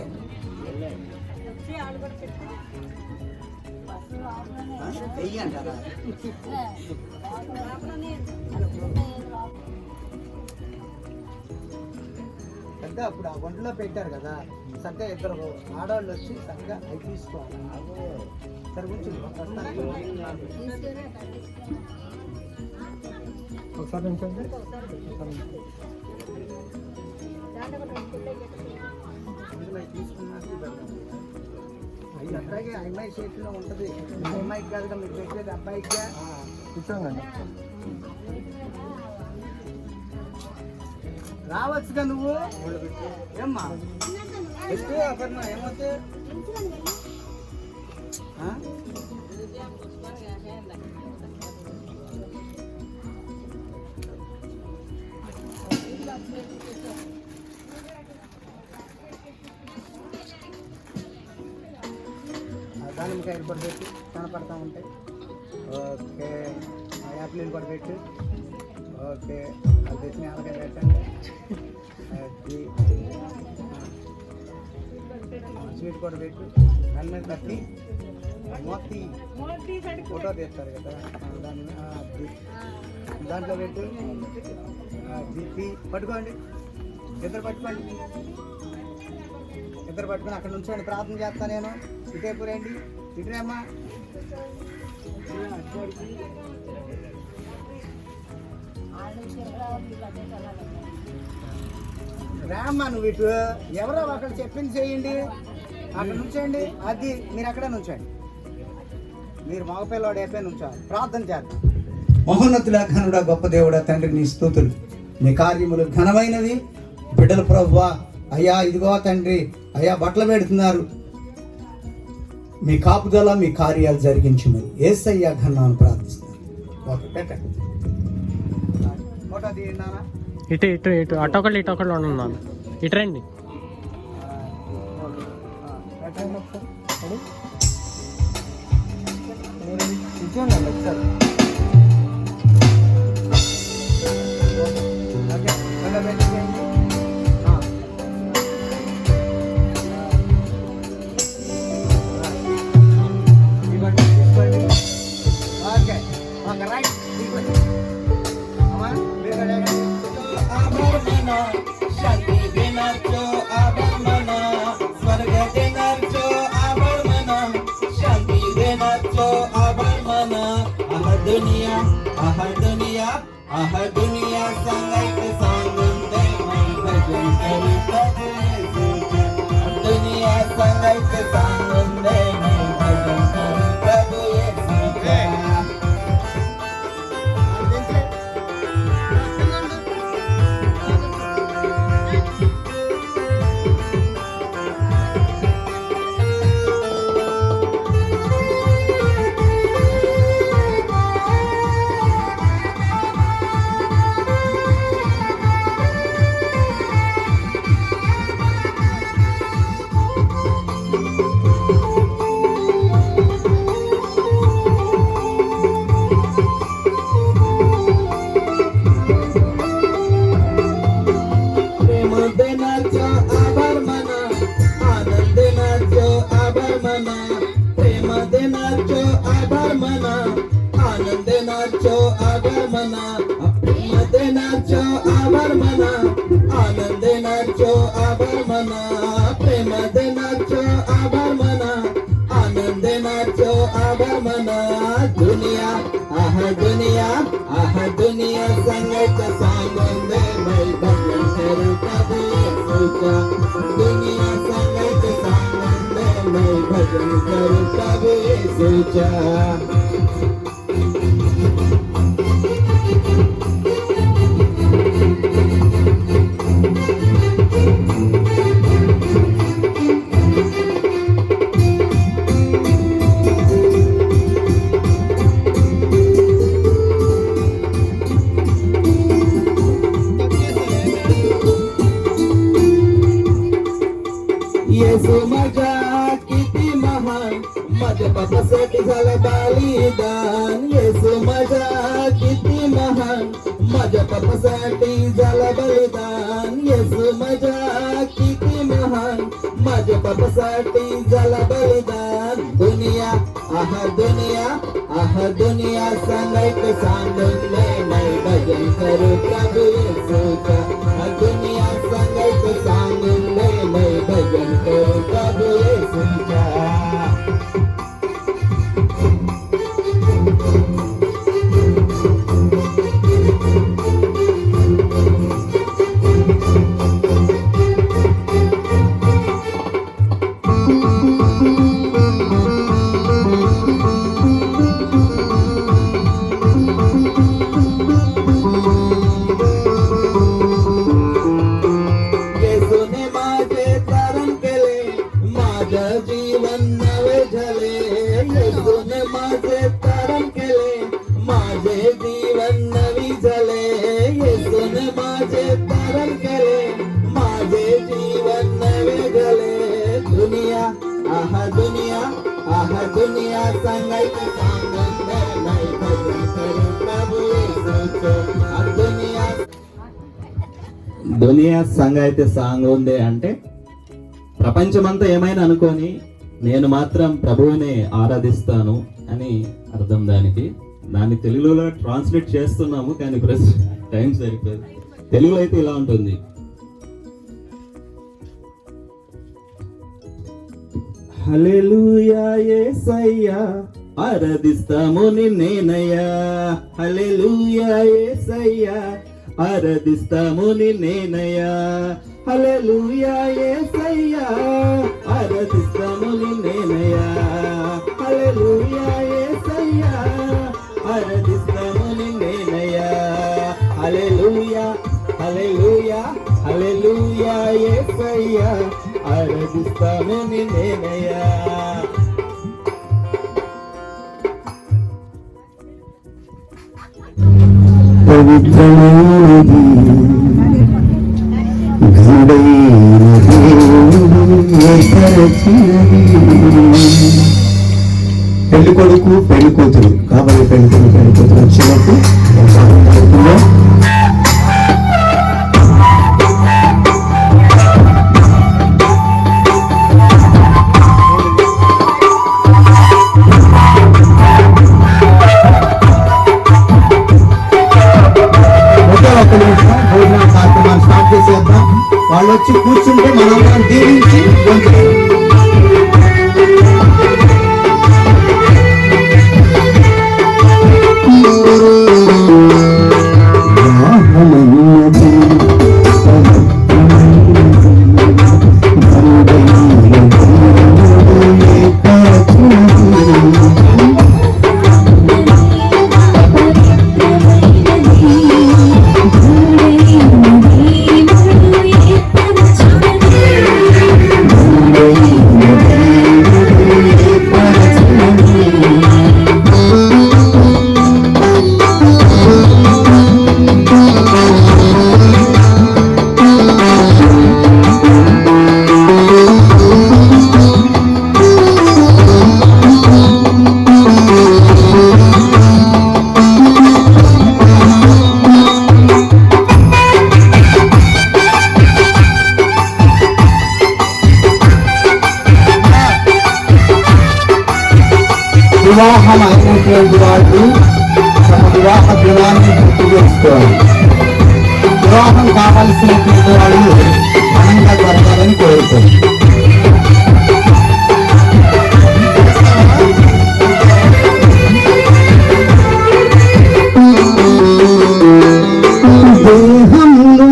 వెయ్యి అంటారా? పెద్ద అప్పుడు ఆ వంటలో పెట్టారు కదా, చక్కగా ఇద్దరు ఆడవాళ్ళు వచ్చి చక్కగా అవి తీసుకోవాలి. సరే కూర్చుని ఒకసారి ఉంచండి. అవి అట్లాగే అమ్మాయి చేతిలో ఉంటుంది. అమ్మాయికి కాదుగా మీరు పెట్టేది, అబ్బాయికి. కూర్చోండి. రావచ్చుగా నువ్వు. ఏమ్మా ఎక్కువ అపర్ణ ఏమవుతే దానిమ్మకాయలు కూడా పెట్టి కనపడతా ఉంటాయి. ఓకే, యాపిల్ కూడా పెట్టి. ఓకే, అది తెచ్చిన ఆలకాయ పెట్టండి. అది స్వీట్ కూడా పెట్టు. అన్నీ కట్టి మొత్తి ఫోటో తీస్తారు కదా, దాన్ని దాంట్లో పెట్టు. బీపీ పట్టుకోండి, ఇద్దరు పట్టుకోండి. ఇద్దరు పట్టుకొని అక్కడ నుంచోండి, ప్రార్థన చేస్తా నేను. ఇటేపు రండి, ఇటురేమ్మా. రామ్మా నువ్వు ఇటు ఎవరో ఒకరు చెప్పింది చేయండి, అక్కడ నుంచండి. అది మీరు అక్కడే నుంచండి, మీరు మగపిల్లవాడు అయిపోయి నుంచాలి. ప్రార్థన చేద్దాం. మహోన్నతుడా, ఘనుడా, గొప్ప దేవుడా, తండ్రి నీ స్తుతులు. నీ కార్యములు ఘనమైనవి. బిడ్డల ప్రభువా, అయ్యా ఇదిగో తండ్రి, అయ్యా బట్టలు పెడుతున్నారు. మీ కాపుదల, మీ కార్యాలు జరిగించమని యేసయ్య ఘనాన్ని ప్రార్థిస్తున్నారు. ఓకే, పెట్టండి. ఫోటో తీయండి నాన్న. ఇటు ఇటు ఇటు అటొకళ్ళు ఇటొకళ్ళు ఉన్నాను. ఇటు రండి. పెట్టండి ఒకసారి. ఇచ్చేయండి ఒకసారి. ఓకే, మళ్ళీ పెట్టేయండి. ఇవ్వండి, తీసుకోండి. ఓకే ఓకే, రైట్, తీసుకోండి. అమ్మా మీరు రెడీ? शांती देणारचो आभार माना, स्वर्ग देणारचो आभार माना, शांती देणारचो आभार माना. आहा दुनिया सांगायचं सांगून दे मन भजन करू प्रभू येशूचे. दुनिया सांगायचं सांगून दे मन भजन करू प्रभू येशूचे. दुनिया सांगायचं सांगून दे बाई भजन करू प्रभू येशूच्या. दुनिया सांगायचं सांगून दे बाई भजन करू प्रभू येशूच्या. येशू माझा किती महान, माझ्या बापासाठी झालं बलिदान. येशू माझा किती महान, माझ्या बापासाठी झालं बलिदान. येशू माझा किती महान, माझ्या बापासाठी झालं बलिदान. दुनिया सांगायचं सांगून दे बाई भजन करू प्रभू येशूच्या. दुनिया सांगायचं सांगून दे बाई भजन करू प्रभू येशूच्या. दुनिया सांगायचं सांगून दे बाई भजन करू प्रभू येशूचे. దునియా సంగైతే సాంగుందే అంటే ప్రపంచమంతా ఏమైనా అనుకోని నేను మాత్రం ప్రభువునే ఆరాధిస్తాను అని అర్థం. దాన్ని తెలుగులో ట్రాన్స్లేట్ చేస్తున్నాము, కానీ టైం సరిపోదు. తెలుగులో అయితే ఇలా ఉంటుంది. హల్లెలూయా యేసయ్యా ఆరాధిస్తాము నిన్నేనయ్యా. హల్లెలూయా యేసయ్యా, ఆరాధిస్తాము నిన్నేనయ్యా. హల్లెలూయా యేసయ్యా, ఆరాధిస్తాము నిన్నేనయ్యా. హల్లెలూయా యేసయ్యా, ఆరాధిస్తాము నిన్నేనయ్యా. హల్లెలూయా హల్లెలూయా హల్లెలూయా యేసయ్యా, ఆరాధిస్తాము నిన్నేనయ్యా. పవిత్రమైనది ఘనుడైనది ఏర్పరచినది. పెళ్లి కొడుకు పెళ్లి కూతురు కాబట్టి పెళ్లి కొడుకు పెళ్లి కూతురు వచ్చినప్పుడు భోజనం కార్యక్రమాన్ని స్టార్ట్ చేసేద్దాం. వాళ్ళు వచ్చి కూర్చుంటే మనందరం దీవించి వివాహం అయినటువంటి వాళ్ళు తమ వివాహ దినాన్ని గుర్తు చేసుకోవాలి. వివాహం కావాల్సినటువంటి వాళ్ళు ఘనంగా జరగాలని కోరుతారు. దేహంలో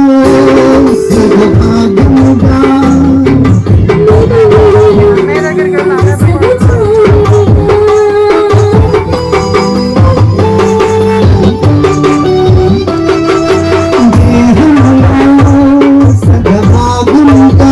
సగభాగముగా సగభాగముగా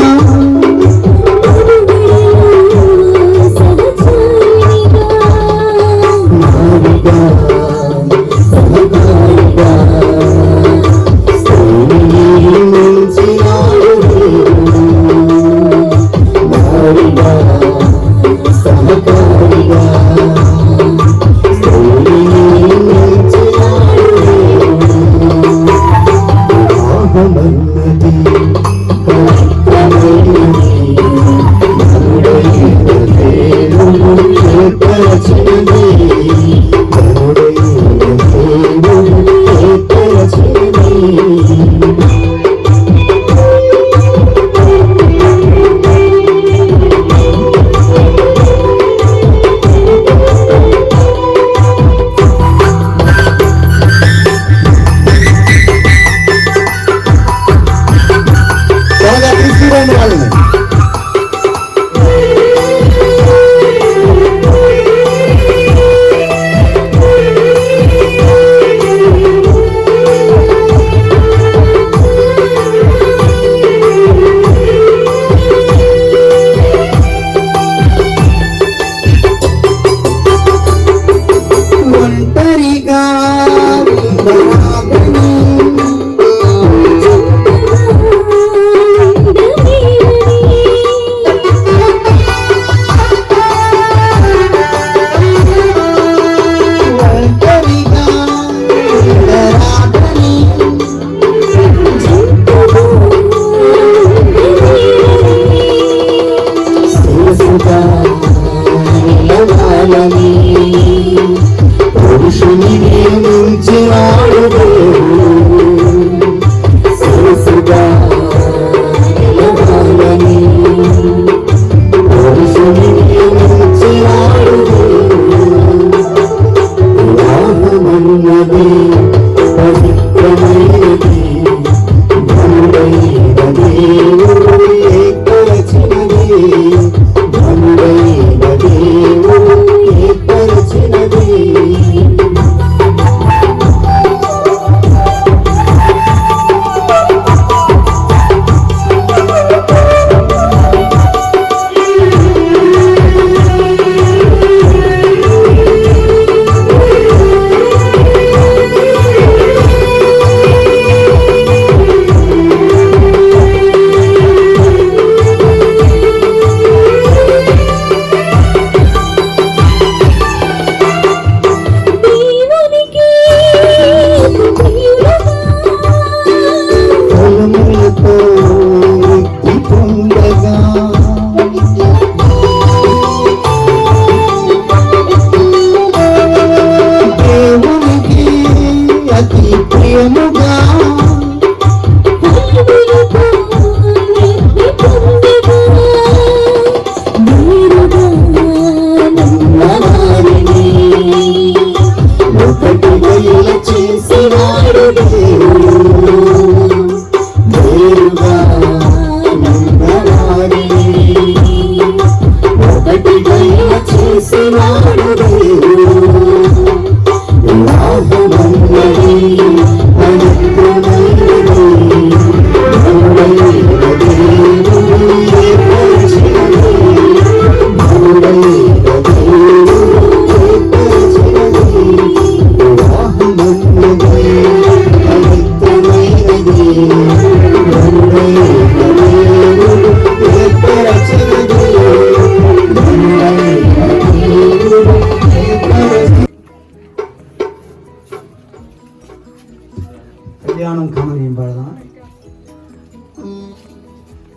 కళ్యాణం కమనీయం పాడదాం.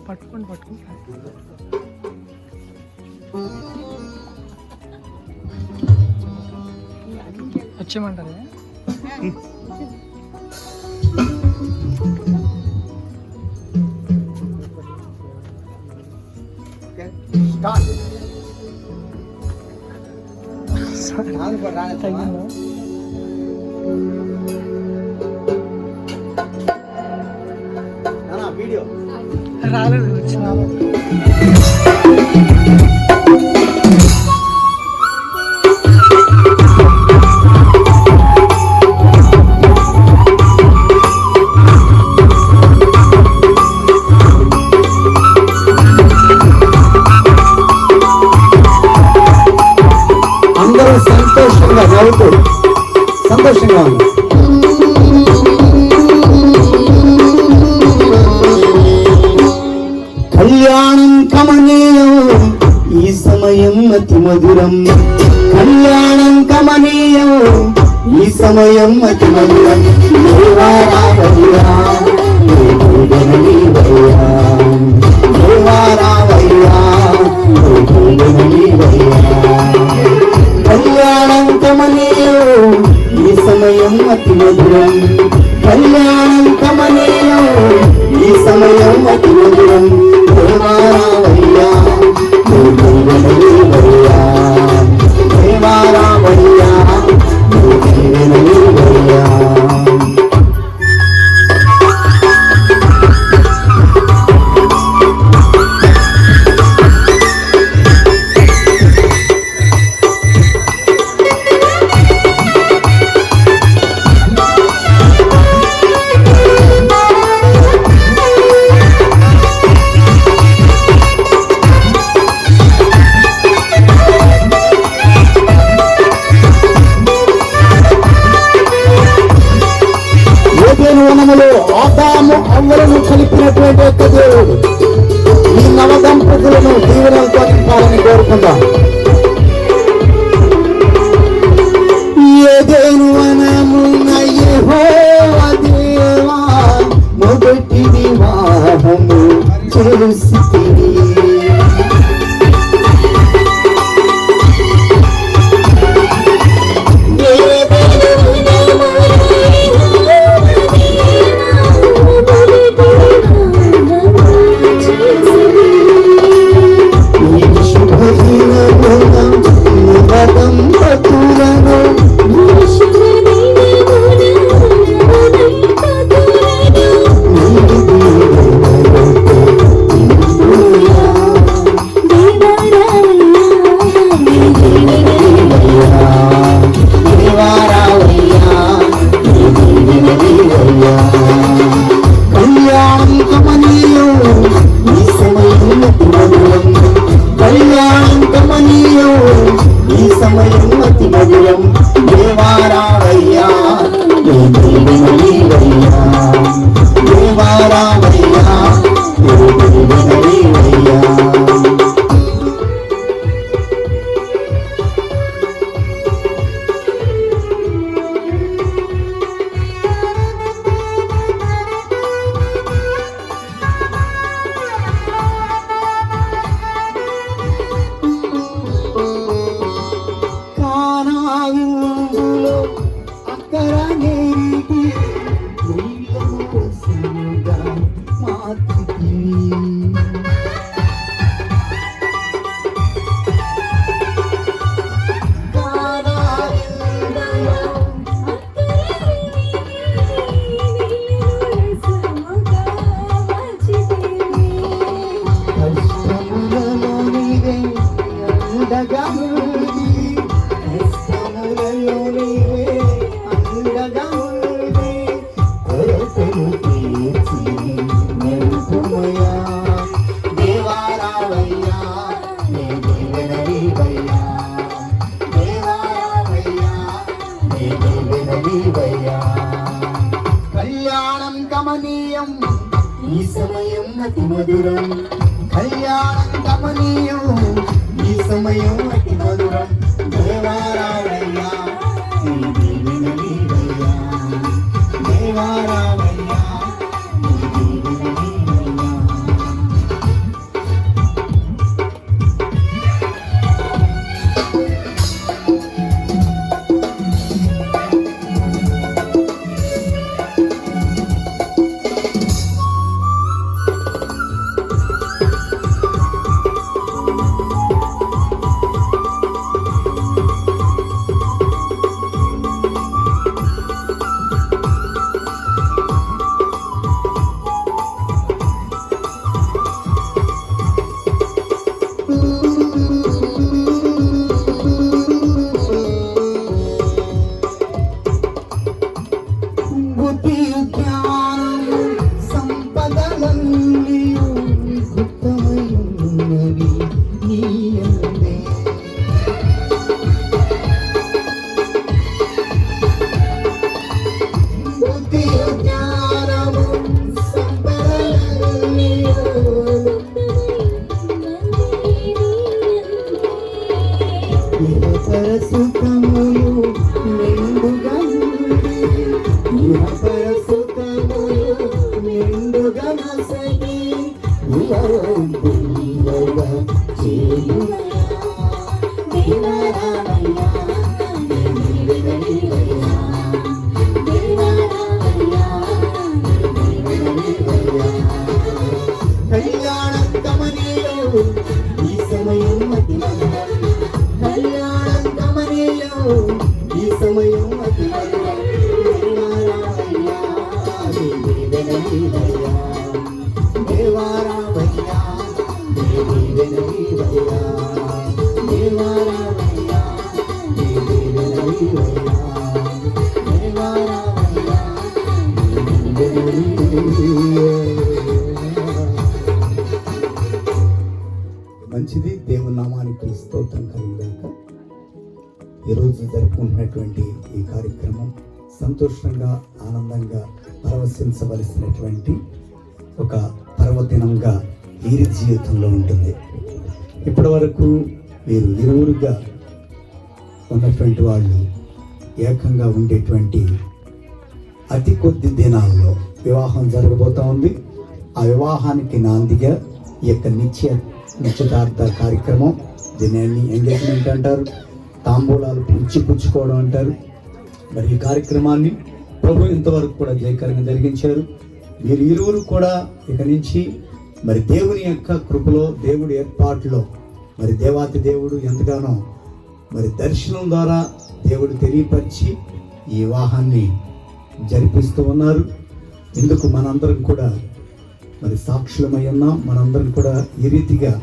పట్టుకోండి వచ్చేయమంటారు. వీడియో రాలేదు వచ్చిన అందరూ సంతోషంగా నవ్వుతూ సంతోషంగా ఉంది. కళ్యాణం కమనీయం ఈ సమయం అతి మధురం. కళ్యాణం కమనీయం ఈ సమయం అతి మధురం. దేవారావయ్యా దేవారావయ్యా కళ్యాణం కమనీయం ఈ సమయం అతి మధురం. కళ్యాణం కమనీయం ఈ సమయం అతి మధురం. దేవారావయ్యా దేవారావయ్యా వనములో ఆదాము అవ్వలను కలిపినటువంటి యొక్క దేవుడు ఈ నవ దంపతులను దీవెనలతో నింపాలని కోరుకుందాం. ఏదేను వనమున యెహోవా దేవా మొదటి వివాహము చేసితివి. దంపతులను కళ్యాణం కమనీయం ఈ సమయం అతి మధురం కళ్యాణం కమనీయం ఈ సమయం అతి మధురం దేవారావయ్యా నీ దీవెన నీవయ్యా దేవారావయ్యా నీ దీవెన నీవయ్యా కానావిందులో అక్కర నేరికి నీళ్ళను సముగా మార్చితివి. కానావిందులో కష్టములలో నీవే అండగా ఉంది. కష్టములలో నీవే అండగా ఉంది. కొరతను తీర్చి నడుపుమయ్యా. దేవారావయ్యా నీ దీవెన నీవయ్యా. దేవారావయ్యా నీ దీవెన నీవయ్యా. కళ్యాణం కమనీయం ఈ సమయం అతి మధురం కళ్యాణం కమనీయం ఈ సమయం అతి మధురం దేవారావయ్యా నీ దీవెన నీవయ్యా. దేవారావయ్యా నీ దీవెన నీవయ్యా. బుద్ధి జ్ఞానము సంపదలన్నీయు గుప్తమయున్నవి నీ యందే. బుద్ధి జ్ఞానము సంపదలన్నీయు ఇహపర సుఖములు నిండుగా ఉంది. ఇహపర సుఖములు నిండుగా నసగి ఇహవంతునిగా చేయుమయ్యా. దేవారావయ్యా నీ దీవెన నీవయ్యా. దేవారావయ్యా నీ దీవెన నీవయ్యా. కళ్యాణం కమనీయం ఈ సమయం అతి మధురం కళ్యాణం కమనీయం ఈ సమయం అతి మధురం దేవారావయ్యా నీ దీవెన నీవయ్యా. దేవారావయ్యా నీ దీవెన నీవయ్యా. దేవారావయ్యా నీ దీవెన నీవయ్యా. దేవారావయ్యా నీ దీవెన నీవయ్యా. మంచిది. దేవుని నామానికి స్తోత్రం కలుగుగాక. ఈరోజు జరుపుకుంటున్నటువంటి ఈ కార్యక్రమం సంతోషంగా ఆనందంగా పరవశించవలసినటువంటి ఒక పర్వదినంగా వీరి జీవితంలో ఉంటుంది. ఇప్పటి వరకు వీరు ఇరువురుగా ఉన్నటువంటి వాళ్ళు ఏకంగా ఉండేటువంటి అతి కొద్ది దినాల్లో వివాహం జరగబోతా ఉంది. ఆ వివాహానికి నాందిగా ఈ యొక్క నిశ్చితార్థ కార్యక్రమం, దీన్ని ఎంగేజ్మెంట్ అంటారు, తాంబూలాలు పుచ్చుకోవడం అంటారు. మరి ఈ కార్యక్రమాన్ని ప్రభు ఇంతవరకు కూడా జయకరంగా జరిగించారు. వీరు ఇరువురు కూడా ఇక నుంచి మరి దేవుని యొక్క కృపలో, దేవుడి ఏర్పాటులో, మరి దేవాతి దేవుడు ఎంతగానో మరి దర్శనం ద్వారా దేవుడు తెలియపరిచి ఈ వివాహాన్ని జరిపిస్తూ ఉన్నారు. ఇందుకు మనందరం కూడా మరి సాక్షులమై ఉన్నాం. మనందరం కూడా ఈ రీతిగా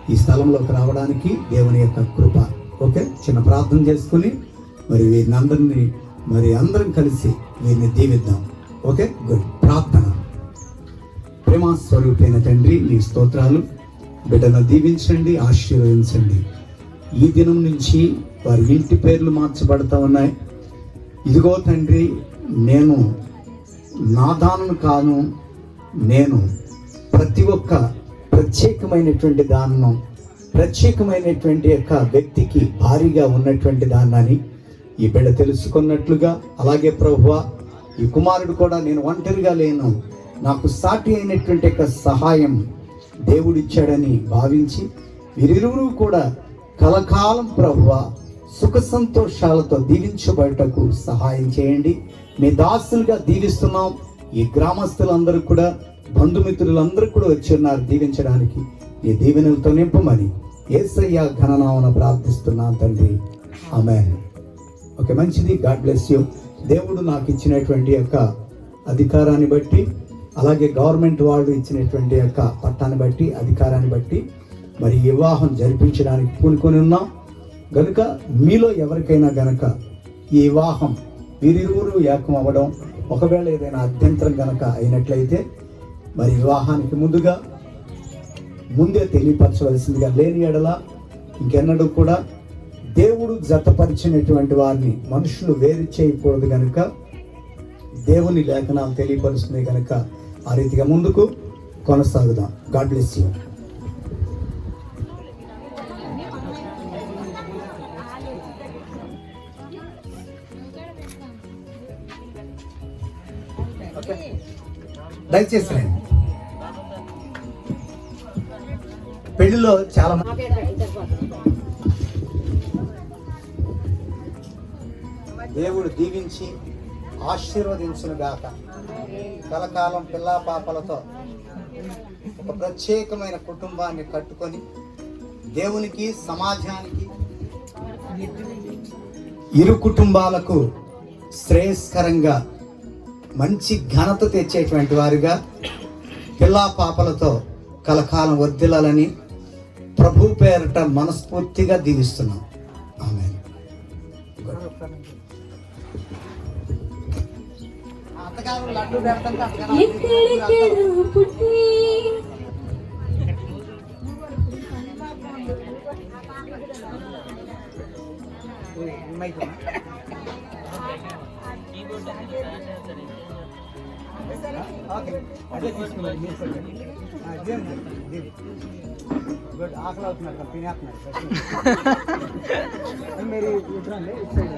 ఈ స్థలంలోకి రావడానికి దేవుని యొక్క కృప. ఓకే, చిన్న ప్రార్థన చేసుకుని మరి వీరిని అందరినీ మరి అందరం కలిసి వీరిని దీవిద్దాం. Okay, good. ప్రార్థన. ప్రేమ స్వరూపైన తండ్రి, నీ స్తోత్రాలు. బిడ్డను దీవించండి, ఆశీర్వదించండి. ఈ దినం నుంచి వారి ఇంటి పేర్లు మార్చబడతా ఉన్నాయి. ఇదిగో తండ్రి, నేను నాదాను కాను, నేను ప్రతి ఒక్క ప్రత్యేకమైనటువంటి దానం, ప్రత్యేకమైనటువంటి యొక్క వ్యక్తికి భారీగా ఉన్నటువంటి దాన్ని ఈ బిడ్డ తెలుసుకున్నట్లుగా, అలాగే ప్రభువా ఈ కుమారుడు కూడా నేను ఒంటరిగా లేను, నాకు సాటి అయినటువంటి యొక్క సహాయం దేవుడిచ్చాడని భావించి వీరిరువురు కూడా కలకాలం ప్రభువా సుఖ సంతోషాలతో దీవించబడటకు సహాయం చేయండి. మీ దాసులుగా దీవిస్తున్నాం. ఈ గ్రామస్తులందరూ కూడా, బంధుమిత్రులందరూ కూడా వచ్చి ఉన్నారు దీవించడానికి. ఈ దీవెనలతో నింపమని యేసయ్య ఘననామమున ప్రార్థిస్తున్నాను తండ్రి, ఆమేన్. ఓకే, మంచిది. God bless you. దేవుడు నాకు ఇచ్చినటువంటి యొక్క అధికారాన్ని బట్టి, అలాగే గవర్నమెంట్ వాళ్ళు ఇచ్చినటువంటి యొక్క పట్టాన్ని బట్టి, అధికారాన్ని బట్టి మరి వివాహం జరిపించడానికి పూనుకొని ఉన్నాం గనుక మీలో ఎవరికైనా గనక ఈ వివాహం వీరిరువురు ఏకం అవ్వడం, ఒకవేళ ఏదైనా అభ్యంతరం గనక అయినట్లయితే మరి వివాహానికి ముందే తెలియపరచవలసిందిగా, లేని ఎడల ఇంకెన్నడూ కూడా దేవుడు జతపరిచినటువంటి వారిని మనుషులు వేరు చేయకూడదు కనుక దేవుని లేఖనాలు తెలియపరుస్తుంది కనుక ఆ రీతిగా ముందుకు కొనసాగుదాం. God bless you. దయచేసి రండి. పెళ్లిలో చాలా దేవుడు దీవించి ఆశీర్వదించును గాక. కలకాలం పిల్లా పాపలతో ఒక ప్రత్యేకమైన కుటుంబాన్ని కట్టుకొని దేవునికి, సమాజానికి, ఇరు కుటుంబాలకు శ్రేయస్కరంగా మంచి ఘనత తెచ్చేటువంటి వారిగా పిల్లా పాపలతో కలకాలం వర్ధిల్లాలని ప్రభు పేరట మనస్ఫూర్తిగా దీవిస్తున్నాం. ఆమేన్.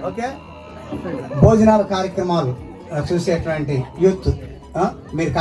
ఓకే, భోజనాల కార్యక్రమాలు చూసేటువంటి యూత్ మీరు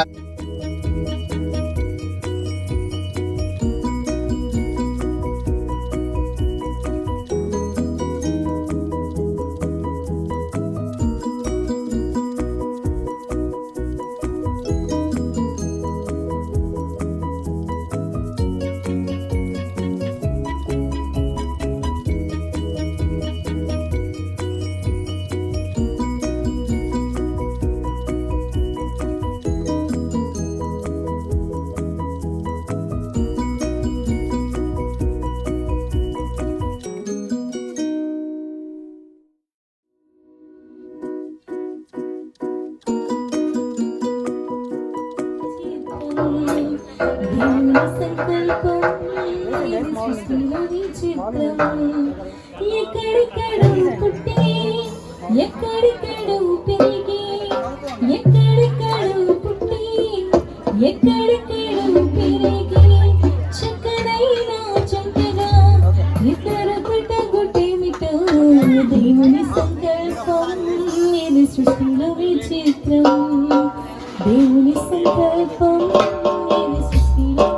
ఎక్కడికడో పుట్టి ఎక్కడికడో పెరిగి ఎక్కడికడో పుట్టి ఎక్కడికడో పెరిగి చక్కనైనా చంకగా ఇతరు పుట్టగొట్టేమిటో దేవుని సంకల్పం ఇది సృష్టిలో విచిత్రం దేవుని సంకల్పం ఇది సృష్టిలో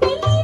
పెళ్లి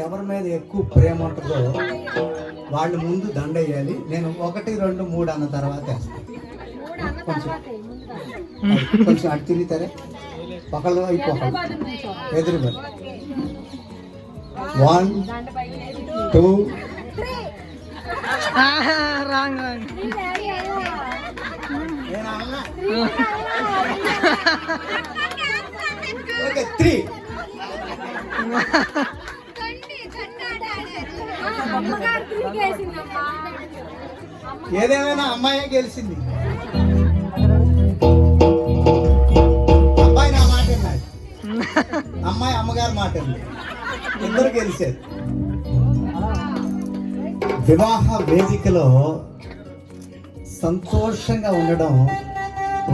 ఎవరి మీద ఎక్కువ ప్రేమ ఉంటుందో వాళ్ళు ముందు దండ వేయాలి. నేను 1, 2, 3 అన్న తర్వాత వేస్తాను. కొంచెం అటు తిరుగుతారే, ఒకళ్ళు వైపు ఒకళ్ళు ఎదురుగా. 1, 2 ఓకే 3. ఏదేమైనా అమ్మాయే గెలిచింది. అబ్బాయి నా మాట విన్నాడు, అమ్మాయి అమ్మగారి మాట వింది. ఇద్దరు గెలిచారు. వివాహ వేదికలో సంతోషంగా ఉండడం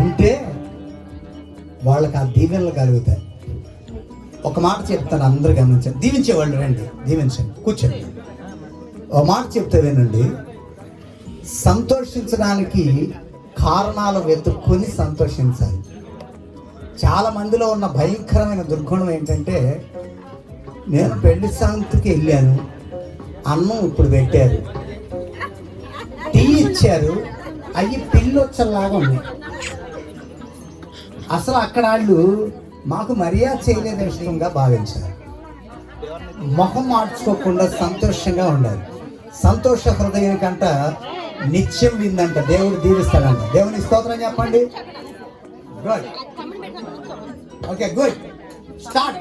ఉంటే వాళ్ళకి ఆ దీవెనలు కలుగుతాయి. ఒక మాట చెప్తాను, అందరూ గమనించండి. దీవించేవాళ్ళు రండి, దీవించండి, కూర్చోండి. ఒక మాట చెప్తే వినండి. సంతోషించడానికి కారణాలు వెతుక్కొని సంతోషించాలి. చాలా మందిలో ఉన్న భయంకరమైన దుర్గుణం ఏంటంటే, నేను పెళ్లి సంతకి వెళ్ళాను, అన్నం ఇప్పుడు పెట్టారు, టీ ఇచ్చారు, అవి పిల్లొచ్చలాగా ఉన్నాయి. అసలు అక్కడ వాళ్ళు మాకు మర్యాద చేయలేని విషయంగా భావించారు. మొహం మార్చుకోకుండా సంతోషంగా ఉండాలి. సంతోష హృదయం కంట నిత్యం విందంట, దేవుడు దీవిస్తాడంట. దేవుని స్తోత్రం చెప్పండి. Good, okay, good, start.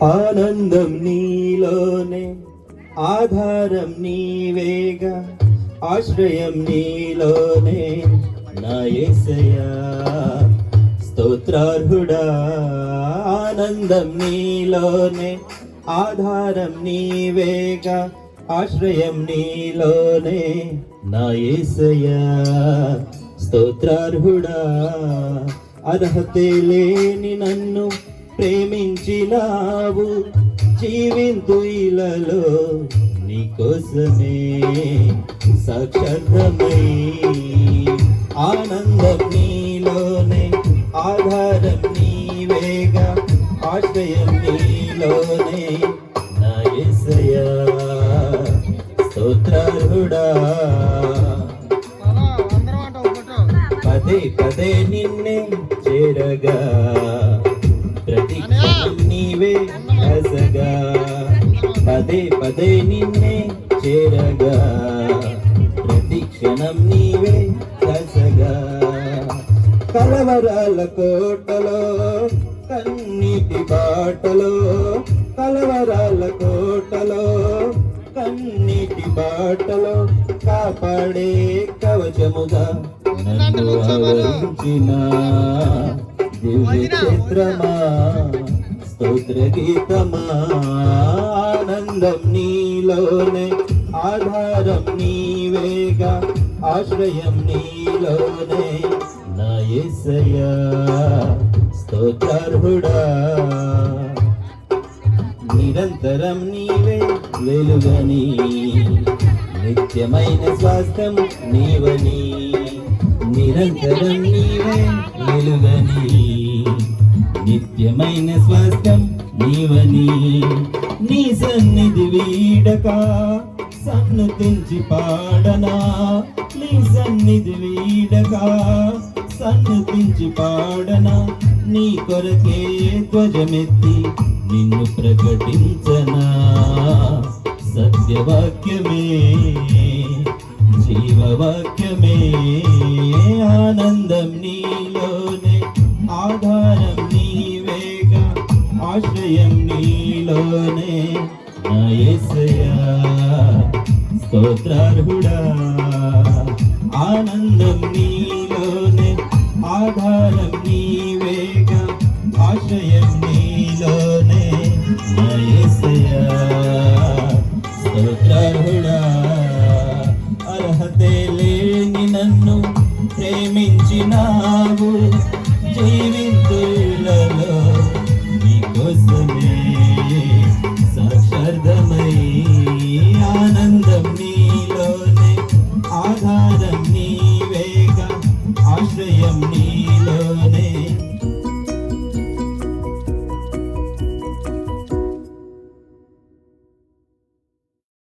ఆనందం నీలోనే, ఆధారం నీవేగా, ఆశ్రయం నీలోనే నా యేసయ్యా. స్తోత్రార్హుడా, ఆనందం నీలోనే, ఆధారం నీవేగా, ఆశ్రయం నీలోనే నా యేసయ్యా. స్తోత్రార్హుడా, అర్హతే లేని నన్ను ప్రేమించినావు, జీవింతు ఇలలో నీకోసమే సాక్షాత్మై. ఆనందం నీలోనే, ఆధారం నీవేగా, ఆశ్రయం నీలోనే నా యేసయ్యా. స్తోత్రార్హుడా, పదే పదే నిన్నే చేరగా, ప్రతి క్షణం నీవే రసగా. పదే పదే నిన్నే చేరగా, ప్రతి క్షణం నీవే రసగా. కలవరాల కోటలో, కన్నీటి బాటలో, కలవరాల కోటలో, కన్నీటి బాటలో, కాపాడే కవచముగా నన్ను ఆవరించిన దివ్య క్షేత్రమా, స్తోత్ర గీతమా. ఆనందం నీలోనే, ఆధారం నీవేగా, ఆశ్రయం నీలోనే నా యేసయ్యా. స్తోత్రార్హుడా, నిరంతరం నీవే వెలుగని, నిత్యమైన స్వాస్థ్యం నీవని. నిరంతరం నీవే వెలుగని, నిత్యమైన స్వాస్థ్యం నీవని. నీ సన్నిధి వీడక సన్నుతించి పాడనా, నీ సన్నిధి వీడక సన్నుతించి పాడనా. నీ కొరకే ధ్వజమెత్తి నిన్ను ప్రకటించనా. సత్యవాక్యమే, జీవవాక్యమే. ఆనందం నీలోనే, ఆధారం నీవేగా, ఆశ్రయం నీలోనే నా యేసయ్యా. స్తోత్రార్హుడా, ఆనందం నీలోనే, ఆధారం నీవేగా, ఆశ్రయం నీలోనే నా యేసయ్యా. స్తోత్రార్హుడా, అర్హతే లేని నన్ను ప్రేమించినావు,